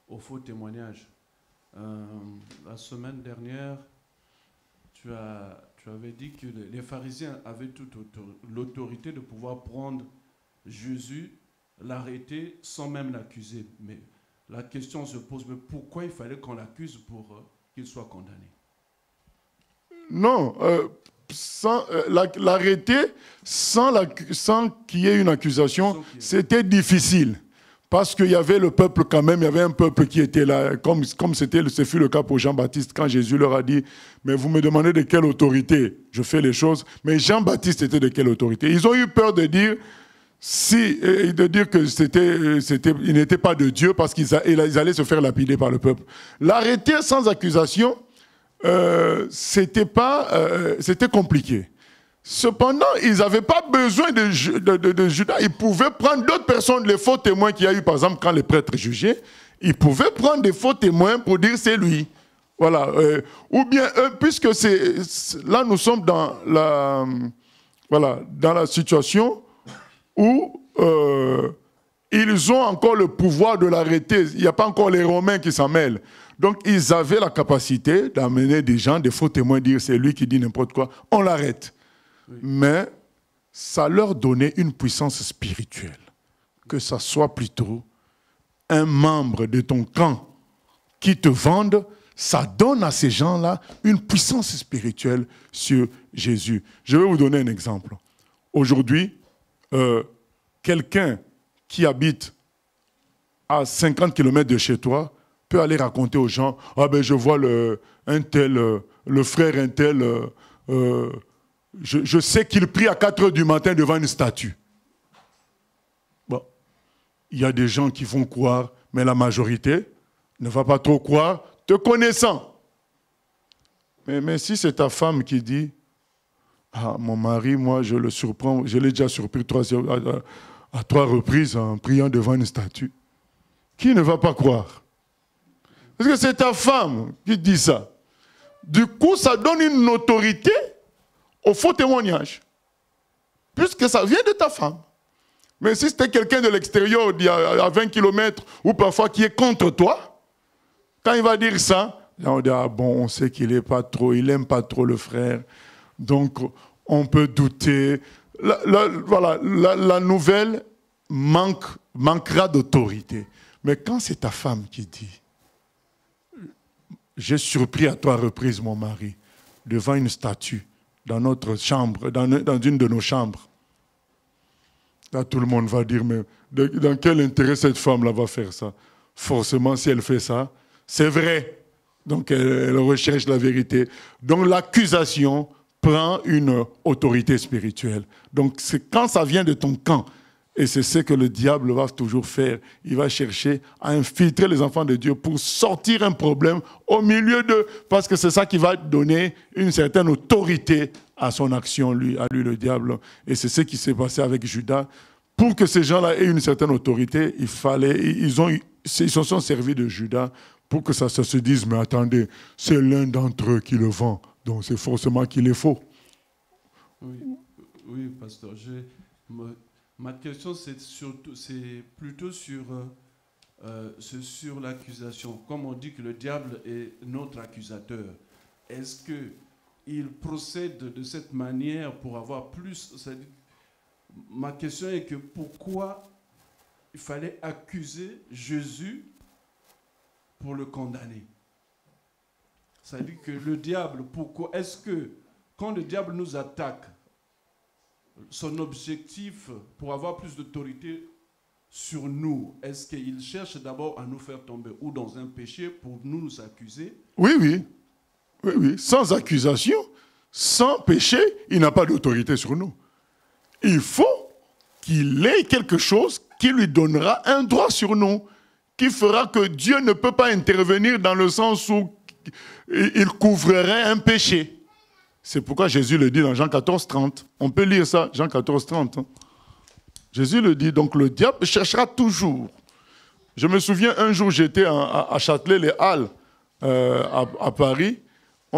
au faux témoignage. La semaine dernière, tu avais dit que les pharisiens avaient toute l'autorité de pouvoir prendre Jésus, l'arrêter sans même l'accuser. Mais la question se pose, mais pourquoi il fallait qu'on l'accuse pour qu'il soit condamné? Non, l'arrêter sans qu'il y ait une accusation, c'était difficile. Parce qu'il y avait le peuple quand même, il y avait un peuple qui était là, comme ce fut le cas pour Jean-Baptiste, quand Jésus leur a dit, mais vous me demandez de quelle autorité je fais les choses, mais Jean-Baptiste était de quelle autorité? Ils ont eu peur de dire, que il n'était pas de Dieu, parce qu'ils allaient se faire lapider par le peuple. L'arrêter sans accusation, c'était compliqué. Cependant, ils n'avaient pas besoin de Judas. Ils pouvaient prendre d'autres personnes, les faux témoins qu'il y a eu, par exemple, quand les prêtres jugeaient. Ils pouvaient prendre des faux témoins pour dire c'est lui. Voilà. Ou bien, puisque là, nous sommes dans la situation où ils ont encore le pouvoir de l'arrêter. Il n'y a pas encore les Romains qui s'en mêlent. Donc, ils avaient la capacité d'amener des gens, des faux témoins, dire c'est lui qui dit n'importe quoi. On l'arrête. Oui. Mais ça leur donnait une puissance spirituelle. Que ça soit plutôt un membre de ton camp qui te vende, ça donne à ces gens-là une puissance spirituelle sur Jésus. Je vais vous donner un exemple. Aujourd'hui, quelqu'un qui habite à 50 km de chez toi peut aller raconter aux gens « Ah ben je vois le frère un tel, je sais qu'il prie à 4 heures du matin devant une statue. » Bon, il y a des gens qui vont croire, mais la majorité ne va pas trop croire, te connaissant. Mais si c'est ta femme qui dit « Ah, mon mari, moi, je le surprends, je l'ai déjà surpris à 3 reprises en priant devant une statue. » Qui ne va pas croire? Parce que c'est ta femme qui dit ça. Du coup, ça donne une autorité au faux témoignage. Puisque ça vient de ta femme. Mais si c'était quelqu'un de l'extérieur, à 20 km, ou parfois qui est contre toi, quand il va dire ça, là on dit, ah bon, on sait qu'il n'aime pas trop le frère. Donc, on peut douter. La nouvelle manquera d'autorité. Mais quand c'est ta femme qui dit, j'ai surpris à 3 reprises mon mari devant une statue dans notre chambre, dans une de nos chambres. Là, tout le monde va dire, mais dans quel intérêt cette femme-là va faire ça? Forcément, si elle fait ça, c'est vrai. Donc, elle recherche la vérité. Donc, l'accusation prend une autorité spirituelle. Donc, c'est quand ça vient de ton camp, et c'est ce que le diable va toujours faire. Il va chercher à infiltrer les enfants de Dieu pour sortir un problème au milieu d'eux. Parce que c'est ça qui va donner une certaine autorité à son action, à lui le diable. Et c'est ce qui s'est passé avec Judas. Pour que ces gens-là aient une certaine autorité, ils se sont servis de Judas pour que ça se dise, mais attendez, c'est l'un d'entre eux qui le vend. Donc c'est forcément qu'il est faux. Oui, pasteur. Ma question, c'est plutôt sur l'accusation. Comme on dit que le diable est notre accusateur, est-ce qu'il procède de cette manière pour avoir plus... Ma question est que pourquoi il fallait accuser Jésus pour le condamner? C'est-à-dire que le diable, pourquoi est-ce que quand le diable nous attaque, son objectif pour avoir plus d'autorité sur nous, est-ce qu'il cherche d'abord à nous faire tomber ou dans un péché pour nous accuser? Oui. Sans accusation, sans péché, il n'a pas d'autorité sur nous. Il faut qu'il ait quelque chose qui lui donnera un droit sur nous, qui fera que Dieu ne peut pas intervenir dans le sens où il couvrirait un péché. C'est pourquoi Jésus le dit dans Jean 14, 30. On peut lire ça, Jean 14, 30. Jésus le dit, donc le diable cherchera toujours. Je me souviens, un jour, j'étais à Châtelet, les Halles, à Paris.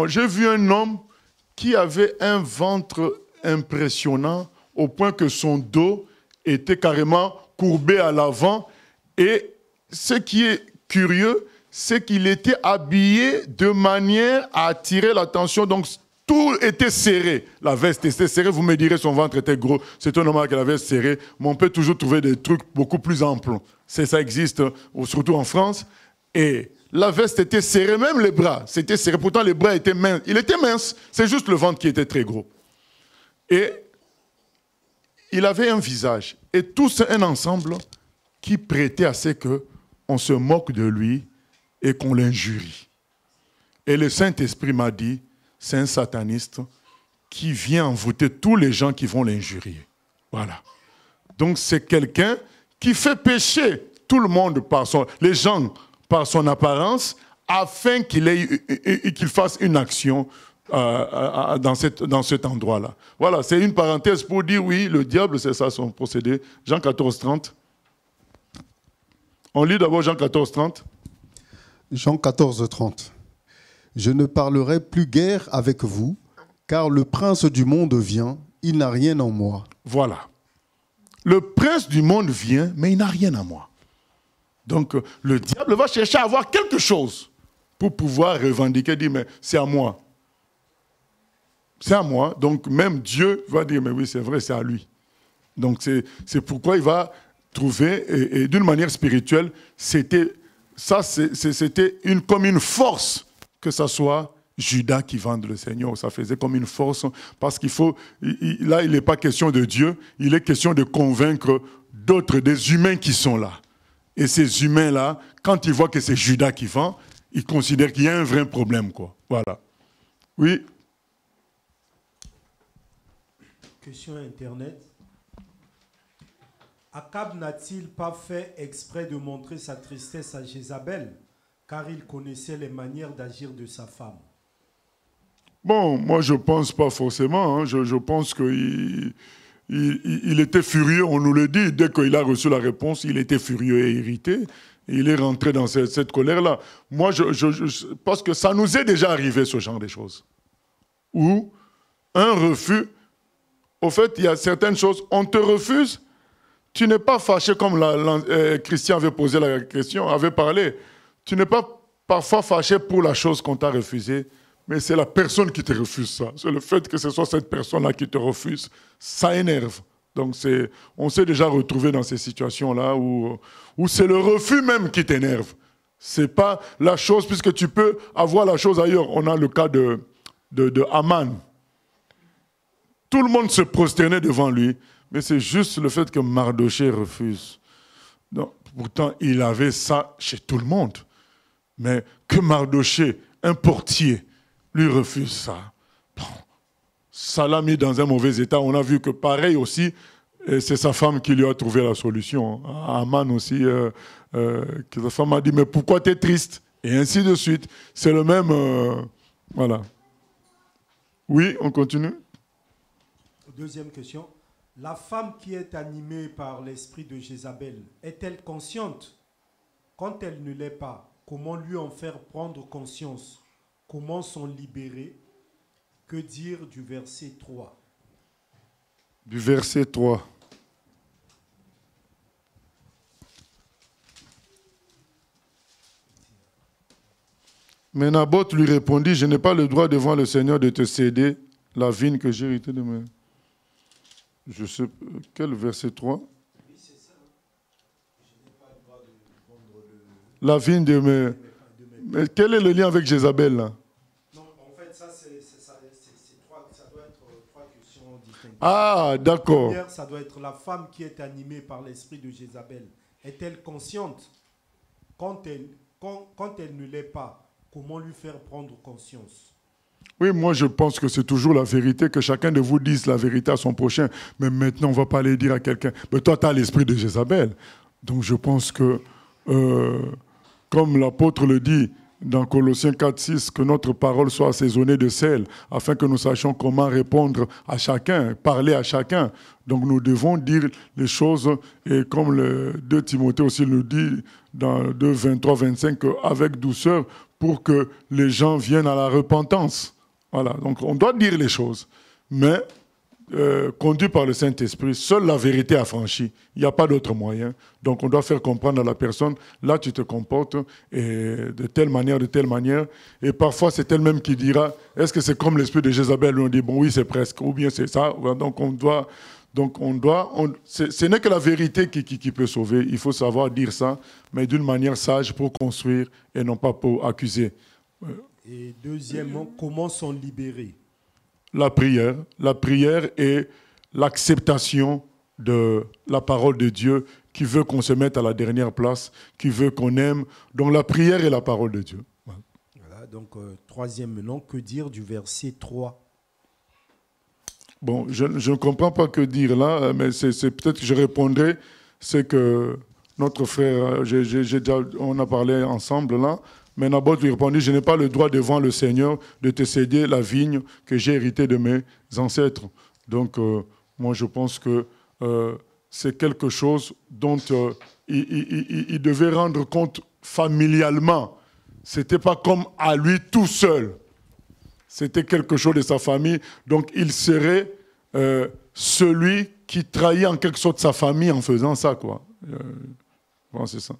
J'ai vu un homme qui avait un ventre impressionnant au point que son dos était carrément courbé à l'avant. Et ce qui est curieux, c'est qu'il était habillé de manière à attirer l'attention. Donc, tout était serré. La veste était serrée. Vous me direz, son ventre était gros. C'est normal que la veste serrée. Mais on peut toujours trouver des trucs beaucoup plus amples. Ça existe, surtout en France. Et la veste était serrée, même les bras. C'était serré. Pourtant, les bras étaient minces. Il était mince. C'est juste le ventre qui était très gros. Et il avait un visage. Et tout un ensemble qui prêtait à ce qu'on se moque de lui et qu'on l'injurie. Et le Saint-Esprit m'a dit, c'est un sataniste qui vient envoûter tous les gens qui vont l'injurier. Voilà. Donc c'est quelqu'un qui fait pécher tout le monde les gens par son apparence, afin qu'il fasse une action dans cet endroit-là. Voilà, c'est une parenthèse pour dire, oui, le diable, c'est ça son procédé. Jean 14, 30. On lit d'abord Jean 14, 30. Jean 14, 30. Je ne parlerai plus guère avec vous, car le prince du monde vient, il n'a rien en moi. Voilà. Le prince du monde vient, mais il n'a rien en moi. Donc, le diable va chercher à avoir quelque chose pour pouvoir revendiquer, dire, mais c'est à moi. C'est à moi. Donc, même Dieu va dire, mais oui, c'est vrai, c'est à lui. Donc, c'est pourquoi il va trouver, et d'une manière spirituelle, c'était comme une force que ça soit Judas qui vende le Seigneur. Ça faisait comme une force, parce qu'il faut, là, il n'est pas question de Dieu, il est question de convaincre d'autres, des humains qui sont là. Et ces humains-là, quand ils voient que c'est Judas qui vend, ils considèrent qu'il y a un vrai problème, quoi. Voilà. Oui. Question Internet. Akab n'a-t-il pas fait exprès de montrer sa tristesse à Jézabel, car il connaissait les manières d'agir de sa femme? Bon, moi je ne pense pas forcément. Hein. Je pense qu'il était furieux, on nous le dit. Dès qu'il a reçu la réponse, il était furieux et irrité. Et il est rentré dans cette colère-là. Moi, je pense que ça nous est déjà arrivé, ce genre de choses. Ou un refus. Au fait, il y a certaines choses, on te refuse, tu n'es pas fâché comme Christian avait posé la question, avait parlé. Tu n'es pas parfois fâché pour la chose qu'on t'a refusée, mais c'est la personne qui te refuse ça. C'est le fait que ce soit cette personne-là qui te refuse. Ça énerve. Donc on s'est déjà retrouvé dans ces situations-là où c'est le refus même qui t'énerve. Ce n'est pas la chose, puisque tu peux avoir la chose ailleurs. On a le cas de Haman. Tout le monde se prosternait devant lui, mais c'est juste le fait que Mardochée refuse. Donc, pourtant, il avait ça chez tout le monde. Mais que Mardochée, un portier, lui refuse ça. Bon, ça l'a mis dans un mauvais état. On a vu que pareil aussi, c'est sa femme qui lui a trouvé la solution. Haman aussi, que sa femme a dit, mais pourquoi tu es triste? Et ainsi de suite. C'est le même... voilà. Oui, on continue. Deuxième question. La femme qui est animée par l'esprit de Jézabel, est-elle consciente? Quand elle ne l'est pas, comment lui en faire prendre conscience? Comment s'en libérer? Que dire du verset 3? Du verset 3. Mais Naboth lui répondit, je n'ai pas le droit devant le Seigneur de te céder la vigne que j'ai héritée de mes... Je sais, quel verset 3? Oui, c'est ça. Je n'ai pas le droit de vendre la vigne de mes... Mais quel est le lien avec Jézabel, là? Non, en fait, ça, ça doit être trois questions distinctes. Ah, d'accord. La première, ça doit être la femme qui est animée par l'esprit de Jézabel. Est-elle consciente? Quand elle ne l'est pas, comment lui faire prendre conscience? Oui, moi je pense que c'est toujours la vérité, que chacun de vous dise la vérité à son prochain. Mais maintenant, on ne va pas aller dire à quelqu'un, mais toi, tu as l'esprit de Jézabel. Donc je pense que, comme l'apôtre le dit dans Colossiens 4, 6, que notre parole soit assaisonnée de sel, afin que nous sachions comment répondre à chacun, parler à chacun. Donc nous devons dire les choses, et comme le 2 Timothée aussi nous dit dans 2, 23, 25, avec douceur, pour que les gens viennent à la repentance. Voilà, donc on doit dire les choses, mais conduit par le Saint-Esprit, seule la vérité affranchie. Il n'y a pas d'autre moyen. Donc on doit faire comprendre à la personne, là tu te comportes et de telle manière. Et parfois c'est elle-même qui dira, est-ce que c'est comme l'esprit de Jézabel? On dit, bon oui c'est presque, ou bien c'est ça. Donc ce n'est que la vérité qui peut sauver. Il faut savoir dire ça, mais d'une manière sage pour construire et non pas pour accuser. Et deuxièmement, comment s'en libérer? La prière est l'acceptation de la parole de Dieu qui veut qu'on se mette à la dernière place, qui veut qu'on aime. Donc la prière est la parole de Dieu. Voilà, donc troisième maintenant, que dire du verset 3? Bon, je ne comprends pas que dire là, mais c'est peut-être que je répondrai, c'est que notre frère, on a parlé ensemble là, Mais Naboth lui répondit, je n'ai pas le droit devant le Seigneur de te céder la vigne que j'ai héritée de mes ancêtres. Donc, moi, je pense que c'est quelque chose dont il devait rendre compte familialement. Ce n'était pas comme à lui tout seul. C'était quelque chose de sa famille. Donc, il serait celui qui trahit en quelque sorte sa famille en faisant ça, quoi. Bon, c'est ça.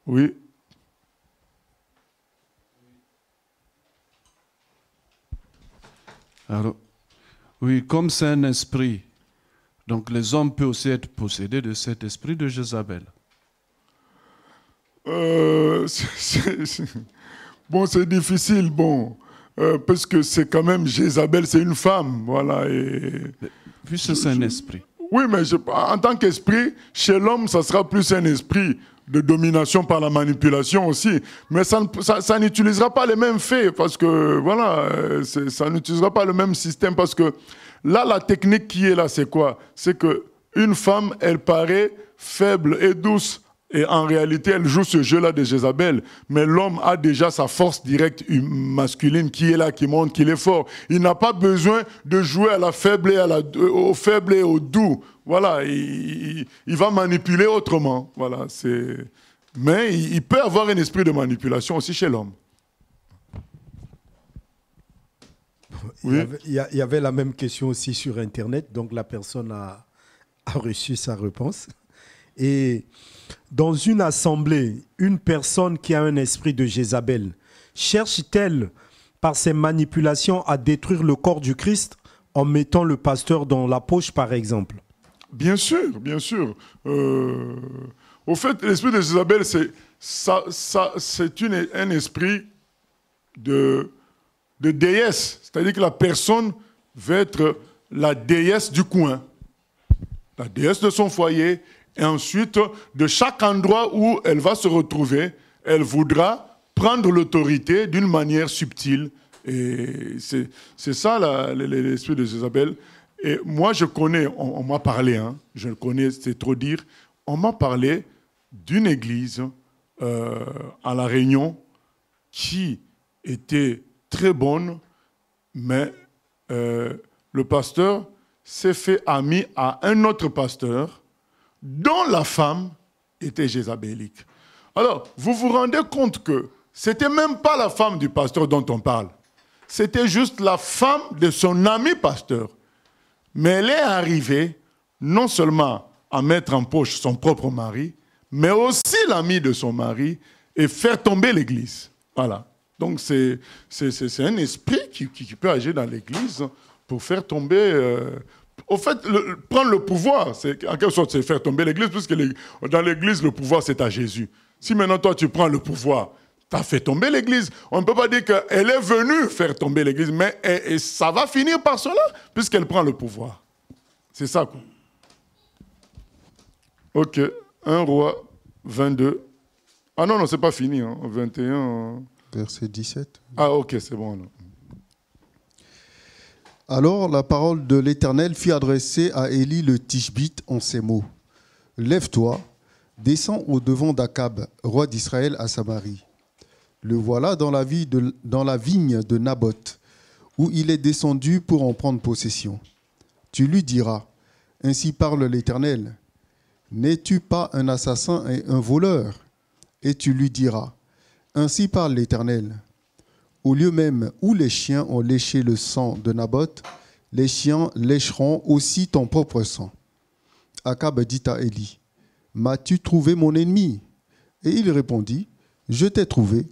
Oui. Alors, oui, comme c'est un esprit, donc les hommes peuvent aussi être possédés de cet esprit de Jézabel. Bon, c'est difficile, bon, parce que c'est quand même Jézabel, c'est une femme, voilà. Puis c'est un esprit. Oui, mais en tant qu'esprit, chez l'homme, ça sera plus un esprit de domination par la manipulation aussi. Mais ça n'utilisera pas les mêmes faits, parce que, voilà, ça n'utilisera pas le même système, parce que là, la technique qui est là, c'est quoi? C'est qu'une femme, elle paraît faible et douce, et en réalité, elle joue ce jeu-là de Jézabel. Mais l'homme a déjà sa force directe masculine qui est là, qui montre qu'il est fort. Il n'a pas besoin de jouer à la faible et au faible et au doux. Voilà, il va manipuler autrement. Voilà, mais il peut avoir un esprit de manipulation aussi chez l'homme. Oui. Il y avait la même question aussi sur Internet, donc la personne a reçu sa réponse. Et dans une assemblée, une personne qui a un esprit de Jézabel, cherche-t-elle par ses manipulations à détruire le corps du Christ en mettant le pasteur dans la poche, par exemple? Bien sûr, bien sûr. Au fait, l'esprit de Jézabel, c'est un esprit de déesse. C'est-à-dire que la personne va être la déesse du coin, la déesse de son foyer. Et ensuite, de chaque endroit où elle va se retrouver, elle voudra prendre l'autorité d'une manière subtile. Et c'est ça l'esprit de Jézabel. Et moi, je connais, on m'a parlé, hein, je le connais, c'est trop dire, on m'a parlé d'une église à La Réunion qui était très bonne, mais le pasteur s'est fait ami à un autre pasteur dont la femme était jézabélique. Alors, vous vous rendez compte que ce n'était même pas la femme du pasteur dont on parle. C'était juste la femme de son ami pasteur. Mais elle est arrivée non seulement à mettre en poche son propre mari, mais aussi l'ami de son mari et faire tomber l'église. Voilà. Donc, c'est un esprit qui peut agir dans l'église pour faire tomber... Au fait, prendre le pouvoir, en quelque sorte, c'est faire tomber l'église, puisque dans l'église, le pouvoir, c'est à Jésus. Si maintenant, toi, tu prends le pouvoir, tu as fait tomber l'église. On ne peut pas dire qu'elle est venue faire tomber l'église, mais ça va finir par cela, puisqu'elle prend le pouvoir. C'est ça, quoi. Ok. 1 Roi 22. Ah non, c'est pas fini. Hein. 21. Verset 17. Ah, ok, c'est bon. Là. Alors la parole de l'Éternel fut adressée à Élie le Tishbite en ces mots. « Lève-toi, descends au-devant d'Akab, roi d'Israël à Samarie. Le voilà dans la vigne de Naboth, où il est descendu pour en prendre possession. Tu lui diras, ainsi parle l'Éternel, n'es-tu pas un assassin et un voleur? Et tu lui diras, ainsi parle l'Éternel. Au lieu même où les chiens ont léché le sang de Naboth, les chiens lécheront aussi ton propre sang. » Akab dit à Élie, « M'as-tu trouvé mon ennemi ?» Et il répondit, « Je t'ai trouvé,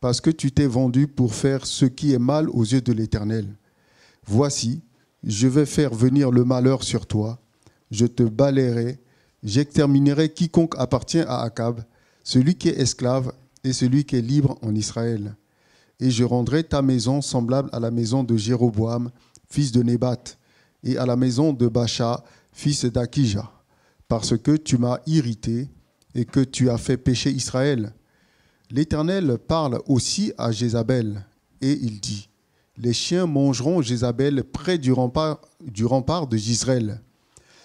parce que tu t'es vendu pour faire ce qui est mal aux yeux de l'Éternel. Voici, je vais faire venir le malheur sur toi, je te balayerai, j'exterminerai quiconque appartient à Akab, celui qui est esclave et celui qui est libre en Israël. Et je rendrai ta maison semblable à la maison de Jéroboam, fils de Nébat, et à la maison de Bacha, fils d'Akija, parce que tu m'as irrité et que tu as fait pécher Israël. L'Éternel parle aussi à Jézabel, et il dit, « Les chiens mangeront Jézabel près du rempart de Jizreel.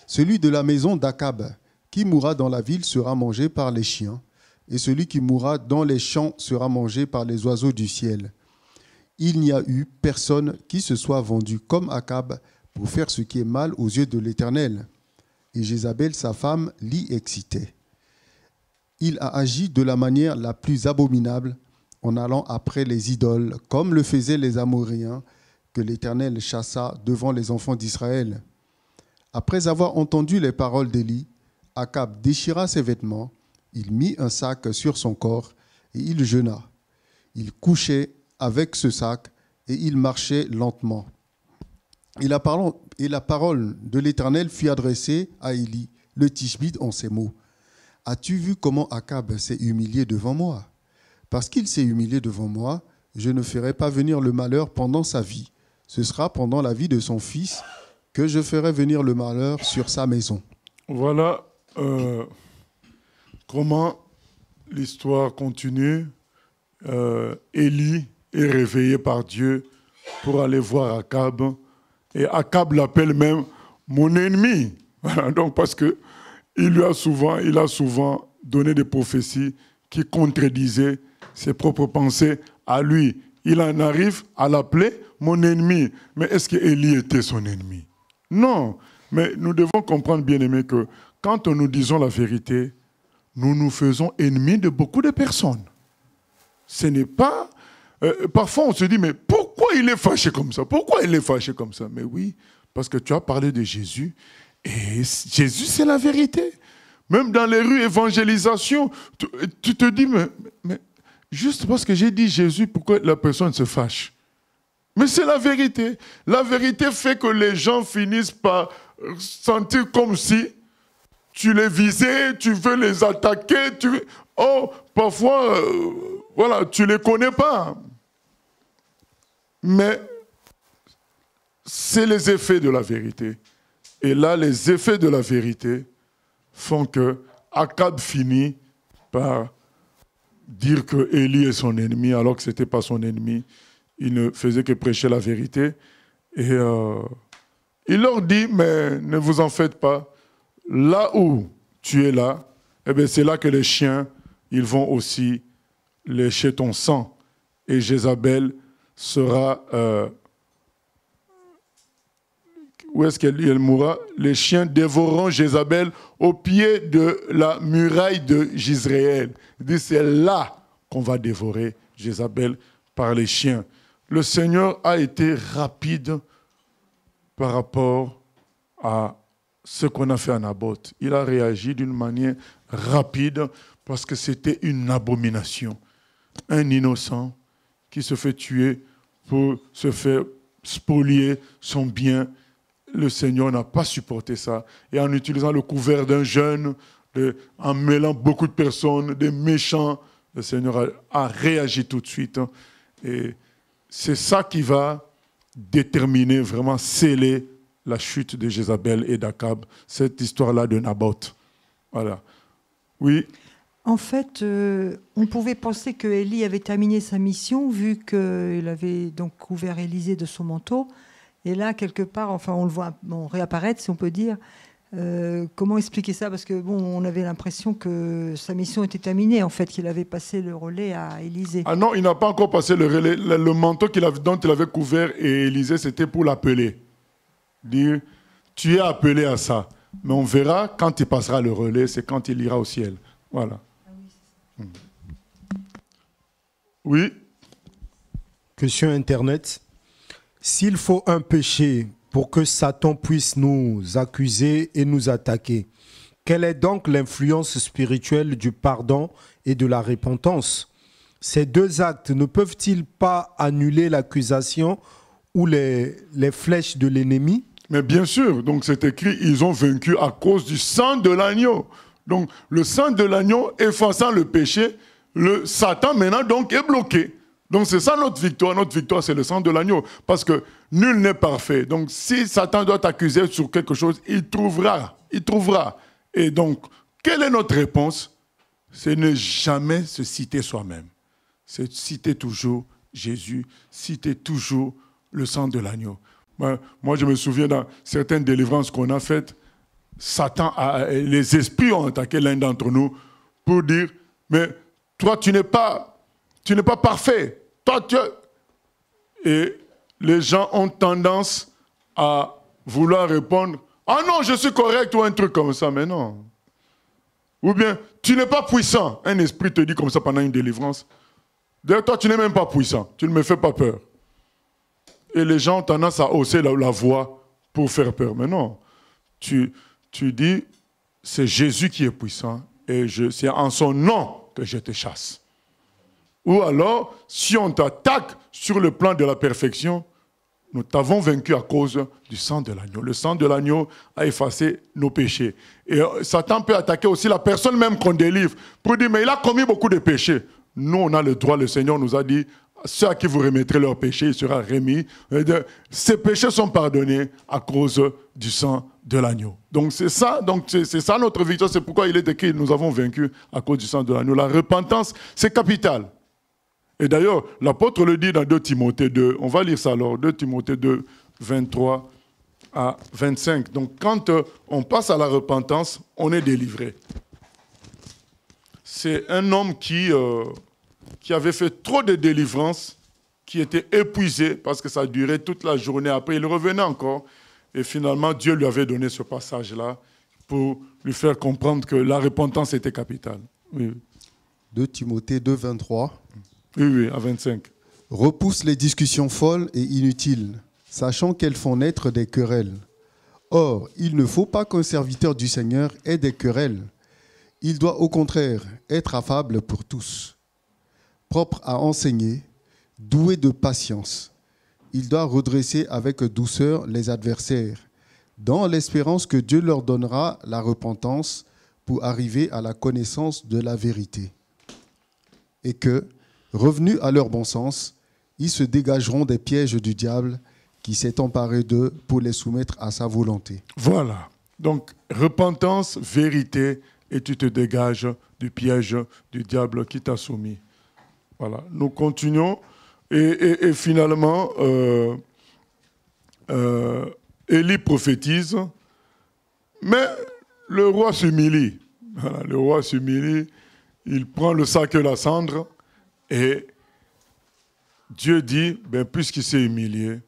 Celui de la maison d'Akab, qui mourra dans la ville, sera mangé par les chiens, et celui qui mourra dans les champs sera mangé par les oiseaux du ciel. Il n'y a eu personne qui se soit vendu comme Akab pour faire ce qui est mal aux yeux de l'Éternel. Et Jézabel, sa femme, l'y excitait. Il a agi de la manière la plus abominable en allant après les idoles, comme le faisaient les Amoréens, que l'Éternel chassa devant les enfants d'Israël. Après avoir entendu les paroles d'Élie, Akab déchira ses vêtements, il mit un sac sur son corps et il jeûna. Il couchait avec ce sac et il marchait lentement. Et la parole de l'Éternel fut adressée à Élie, le Tishbite, en ces mots. « As-tu vu comment Akab s'est humilié devant moi? Parce qu'il s'est humilié devant moi, je ne ferai pas venir le malheur pendant sa vie. Ce sera pendant la vie de son fils que je ferai venir le malheur sur sa maison. » Voilà comment l'histoire continue. Élie est réveillé par Dieu pour aller voir Akab. Et Akab l'appelle même mon ennemi. Voilà, donc parce qu'il a souvent donné des prophéties qui contredisaient ses propres pensées à lui. Il en arrive à l'appeler mon ennemi. Mais est-ce qu'Élie était son ennemi? Non. Mais nous devons comprendre, bien-aimés, que quand nous disons la vérité, nous nous faisons ennemis de beaucoup de personnes. Ce n'est pas... parfois, on se dit, mais pourquoi il est fâché comme ça? Pourquoi il est fâché comme ça? Mais oui, parce que tu as parlé de Jésus, et Jésus, c'est la vérité. Même dans les rues évangélisation, tu te dis, mais juste parce que j'ai dit Jésus, pourquoi la personne se fâche? Mais c'est la vérité. La vérité fait que les gens finissent par sentir comme si tu les visais, tu veux les attaquer. Oh, parfois, voilà, tu ne les connais pas. Mais c'est les effets de la vérité. Et là, les effets de la vérité font que Akab finit par dire que Élie est son ennemi, alors que ce n'était pas son ennemi. Il ne faisait que prêcher la vérité. Et il leur dit, mais ne vous en faites pas. Là où tu es là, eh bien, c'est là que les chiens, ils vont aussi lécher ton sang. Et Jézabel sera... où est-ce qu'elle mourra? Les chiens dévoreront Jézabel au pied de la muraille de Jizréel. Il dit, c'est là qu'on va dévorer Jézabel par les chiens. Le Seigneur a été rapide par rapport à ce qu'on a fait à Naboth. Il a réagi d'une manière rapide parce que c'était une abomination. Un innocent qui se fait tuer pour se faire spolier son bien. Le Seigneur n'a pas supporté ça. Et en utilisant le couvert d'un jeune, en mêlant beaucoup de personnes, des méchants, le Seigneur a réagi tout de suite. Et c'est ça qui va déterminer, vraiment sceller la chute de Jézabel et d'Akab, cette histoire-là de Naboth. Voilà. Oui. En fait, on pouvait penser que Élie avait terminé sa mission, vu qu'il avait donc couvert Élisée de son manteau. Et là, quelque part, enfin, on le voit réapparaître, si on peut dire. Comment expliquer ça? Parce que on avait l'impression que sa mission était terminée, en fait, qu'il avait passé le relais à Élisée. Ah non, il n'a pas encore passé le relais. Le manteau dont il avait couvert et Élisée, c'était pour l'appeler. Dire, tu es appelé à ça. Mais on verra quand il passera le relais, c'est quand il ira au ciel. Voilà. Ah oui, c'est ça. Oui. Question Internet. S'il faut un péché pour que Satan puisse nous accuser et nous attaquer, quelle est donc l'influence spirituelle du pardon et de la repentance? Ces deux actes ne peuvent-ils pas annuler l'accusation ou les flèches de l'ennemi? Mais bien sûr, donc c'est écrit, ils ont vaincu à cause du sang de l'agneau. Donc le sang de l'agneau effaçant le péché, le Satan maintenant donc est bloqué. Donc c'est ça notre victoire. Notre victoire, c'est le sang de l'agneau. Parce que nul n'est parfait. Donc si Satan doit t'accuser sur quelque chose, il trouvera. Il trouvera. Et donc, quelle est notre réponse? C'est ne jamais se citer soi-même. C'est citer toujours Jésus, citer toujours le sang de l'agneau. Moi, je me souviens dans certaines délivrances qu'on a faites, les esprits ont attaqué l'un d'entre nous pour dire mais toi, tu n'es pas parfait. Toi, Et les gens ont tendance à vouloir répondre « Ah non, je suis correct » ou un truc comme ça, mais non. Ou bien, tu n'es pas puissant. Un esprit te dit comme ça pendant une délivrance. D'ailleurs, toi, tu n'es même pas puissant. Tu ne me fais pas peur. Et les gens ont tendance à hausser la voix pour faire peur. Mais non. Tu dis, c'est Jésus qui est puissant et c'est en son nom que je te chasse. Ou alors, si on t'attaque sur le plan de la perfection, nous t'avons vaincu à cause du sang de l'agneau. Le sang de l'agneau a effacé nos péchés. Et Satan peut attaquer aussi la personne même qu'on délivre pour dire, mais il a commis beaucoup de péchés. Nous, on a le droit, le Seigneur nous a dit, ceux à qui vous remettrez leurs péchés, il sera remis. Ces péchés sont pardonnés à cause du sang de l'agneau. Donc c'est ça notre victoire. C'est pourquoi il est écrit, nous avons vaincu à cause du sang de l'agneau. La repentance, c'est capital. Et d'ailleurs, l'apôtre le dit dans 2 Timothée 2, on va lire ça alors, 2 Timothée 2, 23 à 25. Donc quand on passe à la repentance, on est délivré. C'est un homme qui avait fait trop de délivrances, qui était épuisé parce que ça durait toute la journée. Après, il revenait encore. Et finalement, Dieu lui avait donné ce passage-là pour lui faire comprendre que la repentance était capitale. Oui. 2 Timothée 2, 23. Oui, à 25. Repousse les discussions folles et inutiles, sachant qu'elles font naître des querelles. Or, il ne faut pas qu'un serviteur du Seigneur ait des querelles. Il doit au contraire être affable pour tous, propre à enseigner, doué de patience. Il doit redresser avec douceur les adversaires, dans l'espérance que Dieu leur donnera la repentance pour arriver à la connaissance de la vérité. Et que, revenus à leur bon sens, ils se dégageront des pièges du diable qui s'est emparé d'eux pour les soumettre à sa volonté. Voilà. Donc, repentance, vérité, et tu te dégages du piège du diable qui t'a soumis. Voilà. Nous continuons. Et finalement, Élie prophétise, mais le roi s'humilie. Voilà, le roi s'humilie, il prend le sac et la cendre, et Dieu dit, puisqu'il s'est humilié,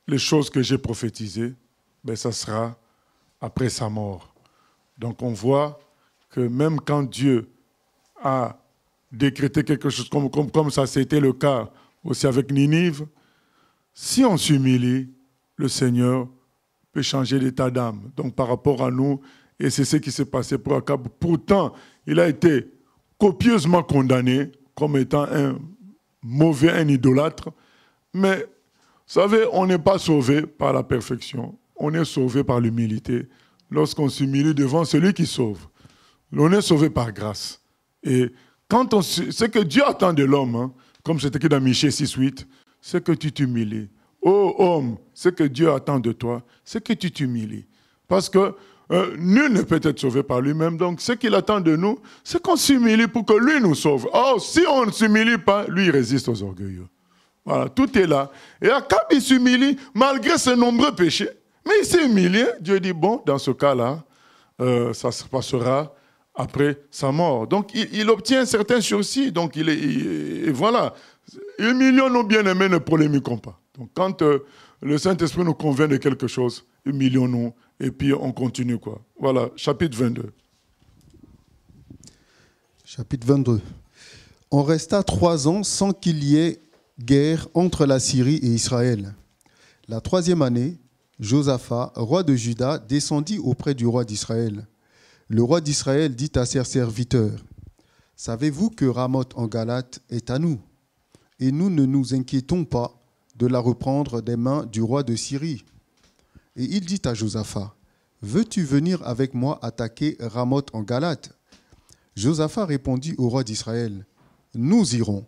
les choses que j'ai prophétisées, ça sera après sa mort. Donc on voit que même quand Dieu a décrété quelque chose comme ça, c'était le cas aussi avec Ninive, si on s'humilie, le Seigneur peut changer l'état d'âme. Donc par rapport à nous, et c'est ce qui s'est passé pour Akab. Pourtant, il a été copieusement condamné comme étant un mauvais, un idolâtre. Mais, vous savez, on n'est pas sauvé par la perfection. On est sauvé par l'humilité. Lorsqu'on s'humilie devant celui qui sauve, on est sauvé par grâce. Et ce que Dieu attend de l'homme, comme c'est écrit dans Michée 6:8, c'est que tu t'humilies. Ô homme, ce que Dieu attend de toi, c'est que tu t'humilies. Parce que nul ne peut être sauvé par lui-même. Donc, ce qu'il attend de nous, c'est qu'on s'humilie pour que lui nous sauve. Or, si on ne s'humilie pas, lui, il résiste aux orgueilleux. Voilà, tout est là. Et Akab, il s'humilie malgré ses nombreux péchés. Mais il s'est humilié. Dieu dit, bon, dans ce cas-là, ça se passera après sa mort. Donc, il obtient un certain sursis. Donc, et voilà. Humilions-nous, bien-aimés, ne polémiquons pas. Donc, quand le Saint-Esprit nous convainc de quelque chose, humilions-nous. Et puis on continue, quoi. Voilà, chapitre 22. Chapitre 22. On resta 3 ans sans qu'il y ait guerre entre la Syrie et Israël. La 3e année, Josaphat, roi de Juda, descendit auprès du roi d'Israël. Le roi d'Israël dit à ses serviteurs, « Savez-vous que Ramoth en Galate est à nous? Et nous ne nous inquiétons pas de la reprendre des mains du roi de Syrie. » Et il dit à Josaphat, « Veux-tu venir avec moi attaquer Ramoth en Galate ?» Josaphat répondit au roi d'Israël, « Nous irons,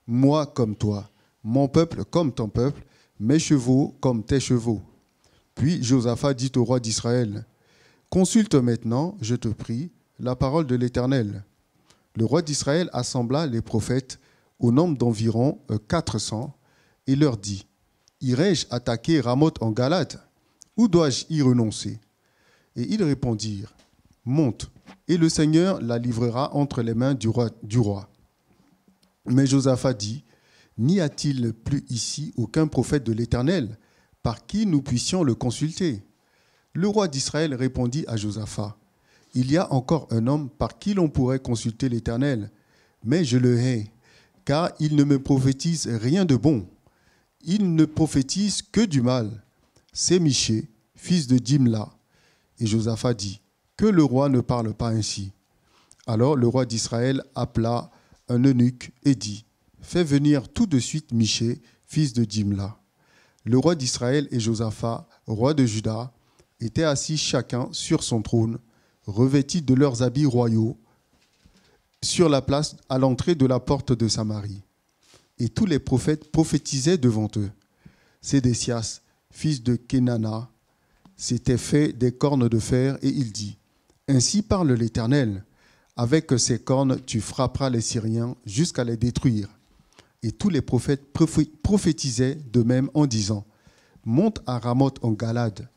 moi comme toi, mon peuple comme ton peuple, mes chevaux comme tes chevaux. » Puis Josaphat dit au roi d'Israël, « Consulte maintenant, je te prie, la parole de l'Éternel. » Le roi d'Israël assembla les prophètes au nombre d'environ 400 et leur dit, « Irai-je attaquer Ramoth en Galate ? Où dois-je y renoncer ?» Et ils répondirent, monte, et le Seigneur la livrera entre les mains du roi. Mais Josaphat dit, n'y a-t-il plus ici aucun prophète de l'Éternel par qui nous puissions le consulter? Le roi d'Israël répondit à Josaphat, il y a encore un homme par qui l'on pourrait consulter l'Éternel, mais je le hais, car il ne me prophétise rien de bon. Il ne prophétise que du mal. C'est Michée, fils de Dimla. Et Josaphat dit, que le roi ne parle pas ainsi. Alors le roi d'Israël appela un eunuque et dit, fais venir tout de suite Michée, fils de Dimla. Le roi d'Israël et Josaphat, roi de Juda, étaient assis chacun sur son trône, revêtis de leurs habits royaux, sur la place à l'entrée de la porte de Samarie. Et tous les prophètes prophétisaient devant eux. Sédécias, fils de Kenana, s'était fait des cornes de fer, et il dit, ainsi parle l'Éternel, avec ces cornes tu frapperas les Syriens jusqu'à les détruire. Et tous les prophètes prophétisaient de même en disant, monte à Ramoth en Galade,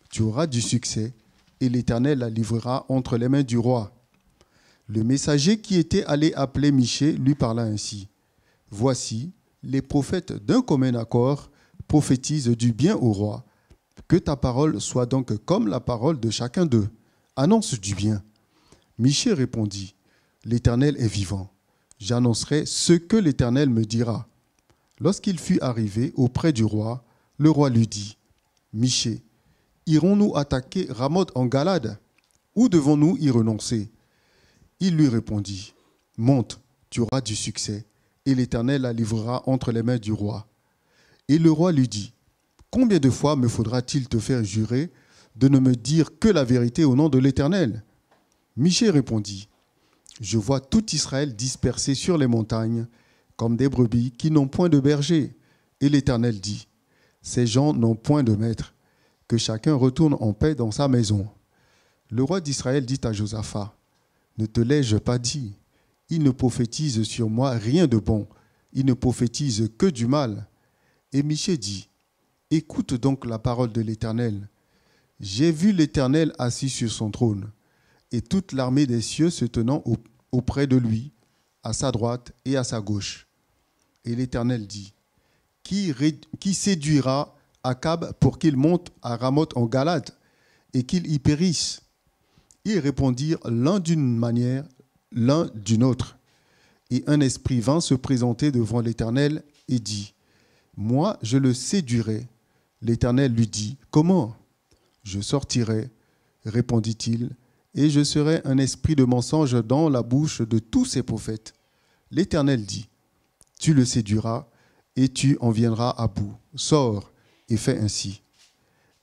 tu auras du succès, et l'Éternel la livrera entre les mains du roi. Le messager qui était allé appeler Michée lui parla ainsi, voici, les prophètes d'un commun accord prophétisent du bien au roi, que ta parole soit donc comme la parole de chacun d'eux. Annonce du bien. Michée répondit, l'Éternel est vivant. J'annoncerai ce que l'Éternel me dira. Lorsqu'il fut arrivé auprès du roi, le roi lui dit, Michée, irons-nous attaquer Ramoth en Galade, ou devons-nous y renoncer? Il lui répondit, monte, tu auras du succès, et l'Éternel la livrera entre les mains du roi. Et le roi lui dit, combien de fois me faudra-t-il te faire jurer de ne me dire que la vérité au nom de l'Éternel? Michée répondit, je vois tout Israël dispersé sur les montagnes, comme des brebis qui n'ont point de berger. Et l'Éternel dit, ces gens n'ont point de maître, que chacun retourne en paix dans sa maison. Le roi d'Israël dit à Josaphat, ne te l'ai-je pas dit? Il ne prophétise sur moi rien de bon, il ne prophétise que du mal. Et Michée dit, écoute donc la parole de l'Éternel. J'ai vu l'Éternel assis sur son trône, et toute l'armée des cieux se tenant auprès de lui, à sa droite et à sa gauche. Et l'Éternel dit, qui séduira Akab pour qu'il monte à Ramoth en Galade et qu'il y périsse? Ils répondirent l'un d'une manière, l'un d'une autre. Et un esprit vint se présenter devant l'Éternel et dit, moi je le séduirai. L'Éternel lui dit, comment? Je sortirai, répondit-il, et je serai un esprit de mensonge dans la bouche de tous ses prophètes. L'Éternel dit, tu le séduiras et tu en viendras à bout. Sors et fais ainsi.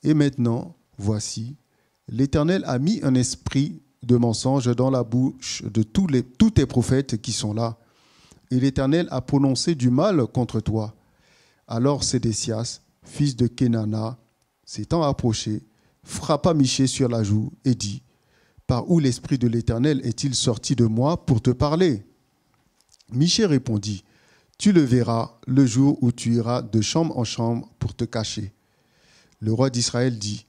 Et maintenant, voici, l'Éternel a mis un esprit de mensonge dans la bouche de tous tes prophètes qui sont là. Et l'Éternel a prononcé du mal contre toi. Alors Sédécias, fils de Kenana, s'étant approché, frappa Michée sur la joue et dit, par où l'esprit de l'Éternel est-il sorti de moi pour te parler? Michée répondit, tu le verras le jour où tu iras de chambre en chambre pour te cacher. Le roi d'Israël dit,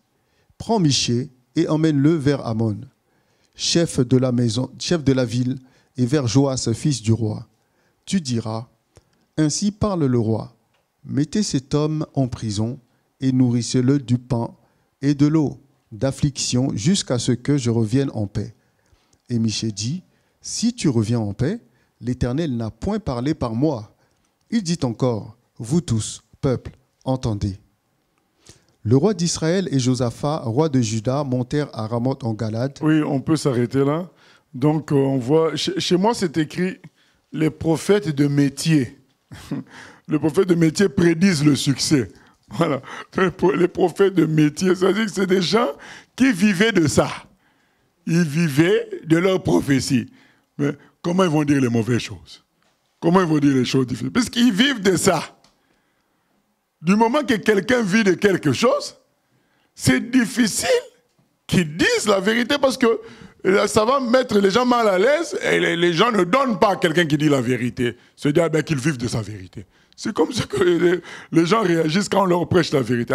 prends Michée et emmène-le vers Amon, chef de la ville, et vers Joas, fils du roi. Tu diras, ainsi parle le roi, mettez cet homme en prison et nourrissez-le du pain et de l'eau, d'affliction jusqu'à ce que je revienne en paix. Et Michée dit, si tu reviens en paix, l'Éternel n'a point parlé par moi. Il dit encore, vous tous, peuple, entendez. Le roi d'Israël et Josaphat, roi de Juda, montèrent à Ramoth en Galade. Oui, on peut s'arrêter là. Donc, on voit, chez moi, c'est écrit les prophètes de métier. Les prophètes de métier prédisent le succès. Voilà. Les prophètes de métier, c'est-à-dire que c'est des gens qui vivaient de ça. Ils vivaient de leur prophétie. Mais comment ils vont dire les mauvaises choses? Comment ils vont dire les choses difficiles? Parce qu'ils vivent de ça. Du moment que quelqu'un vit de quelque chose, c'est difficile qu'ils disent la vérité parce que ça va mettre les gens mal à l'aise et les gens ne donnent pas à quelqu'un qui dit la vérité. C'est-à-dire qu'ils vivent de sa vérité. C'est comme ça que les gens réagissent quand on leur prêche la vérité.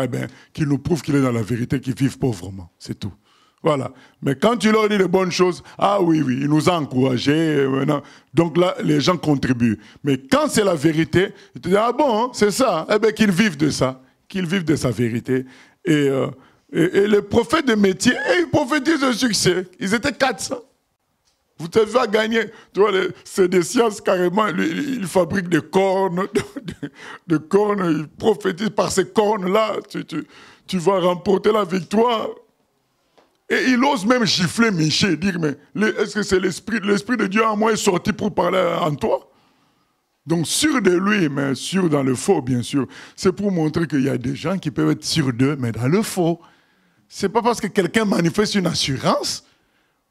Qu'ils nous prouvent qu'il est dans la vérité, qu'ils vivent pauvrement. C'est tout. Voilà. Mais quand tu leur dis de bonnes choses, ah oui, oui, il nous a encouragés. Maintenant. Donc là, les gens contribuent. Mais quand c'est la vérité, ils te disent, ah bon, c'est ça. Eh bien, qu'ils vivent de ça. Qu'ils vivent de sa vérité. Et les prophètes de métier, ils prophétisent le succès. Ils étaient 400. Vous avez à gagner. Tu vois, c'est des sciences carrément. Ils fabriquent des cornes, des cornes. Ils prophétisent par ces cornes-là. Tu vas remporter la victoire. Et il ose même gifler Michée, dire, mais est-ce que c'est l'esprit de Dieu en moi est sorti pour parler en toi? Donc sûr de lui, mais sûr dans le faux, bien sûr. C'est pour montrer qu'il y a des gens qui peuvent être sûrs d'eux, mais dans le faux. C'est pas parce que quelqu'un manifeste une assurance,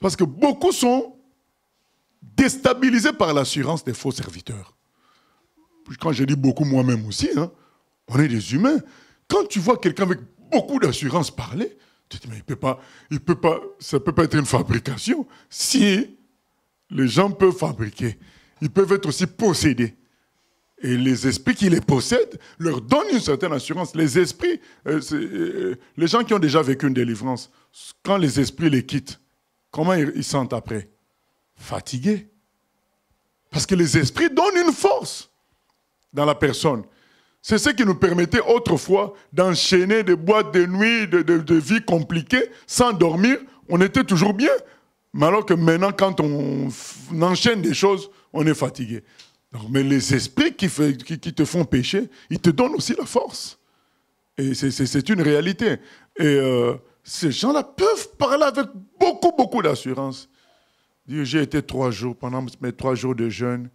parce que beaucoup sont déstabilisés par l'assurance des faux serviteurs. Quand je dis beaucoup, moi-même aussi, hein, on est des humains. Quand tu vois quelqu'un avec beaucoup d'assurance parler, tu te dis, mais ça ne peut pas être une fabrication. Si les gens peuvent fabriquer, ils peuvent être aussi possédés. Et les esprits qui les possèdent leur donnent une certaine assurance. Les esprits, les gens qui ont déjà vécu une délivrance, quand les esprits les quittent, comment ils sentent après? Fatigués. Parce que les esprits donnent une force dans la personne. C'est ce qui nous permettait autrefois d'enchaîner des boîtes de nuit, de vie compliquées, sans dormir. On était toujours bien. Mais alors que maintenant, quand on enchaîne des choses, on est fatigué. Donc, mais les esprits qui te font pécher, ils te donnent aussi la force. Et c'est une réalité. Et ces gens-là peuvent parler avec beaucoup, beaucoup d'assurance. J'ai été 3 jours, pendant mes 3 jours de jeûne,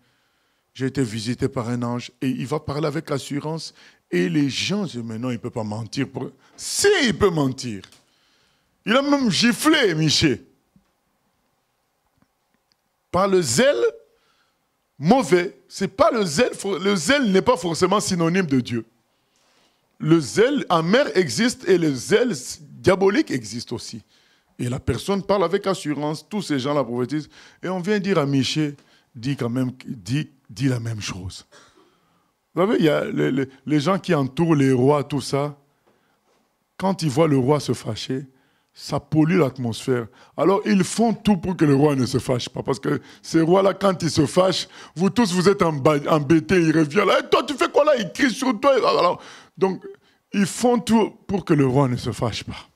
j'ai été visité par un ange et il va parler avec assurance. Et les gens disent, mais non, il ne peut pas mentir. Si, il peut mentir. Il a même giflé Michée. Par le zèle mauvais. C'est pas le zèle. Le zèle n'est pas forcément synonyme de Dieu. Le zèle amer existe et le zèle diabolique existe aussi. Et la personne parle avec assurance. Tous ces gens-là prophétisent. Et on vient dire à Michée, dit la même chose. Vous savez, il y a les gens qui entourent les rois, tout ça. Quand ils voient le roi se fâcher, ça pollue l'atmosphère. Alors, ils font tout pour que le roi ne se fâche pas. Parce que ces rois-là, quand ils se fâchent, vous tous, vous êtes embêtés. Ils reviennent là. Hey, toi, tu fais quoi là? Ils crient sur toi. Alors, donc, ils font tout pour que le roi ne se fâche pas.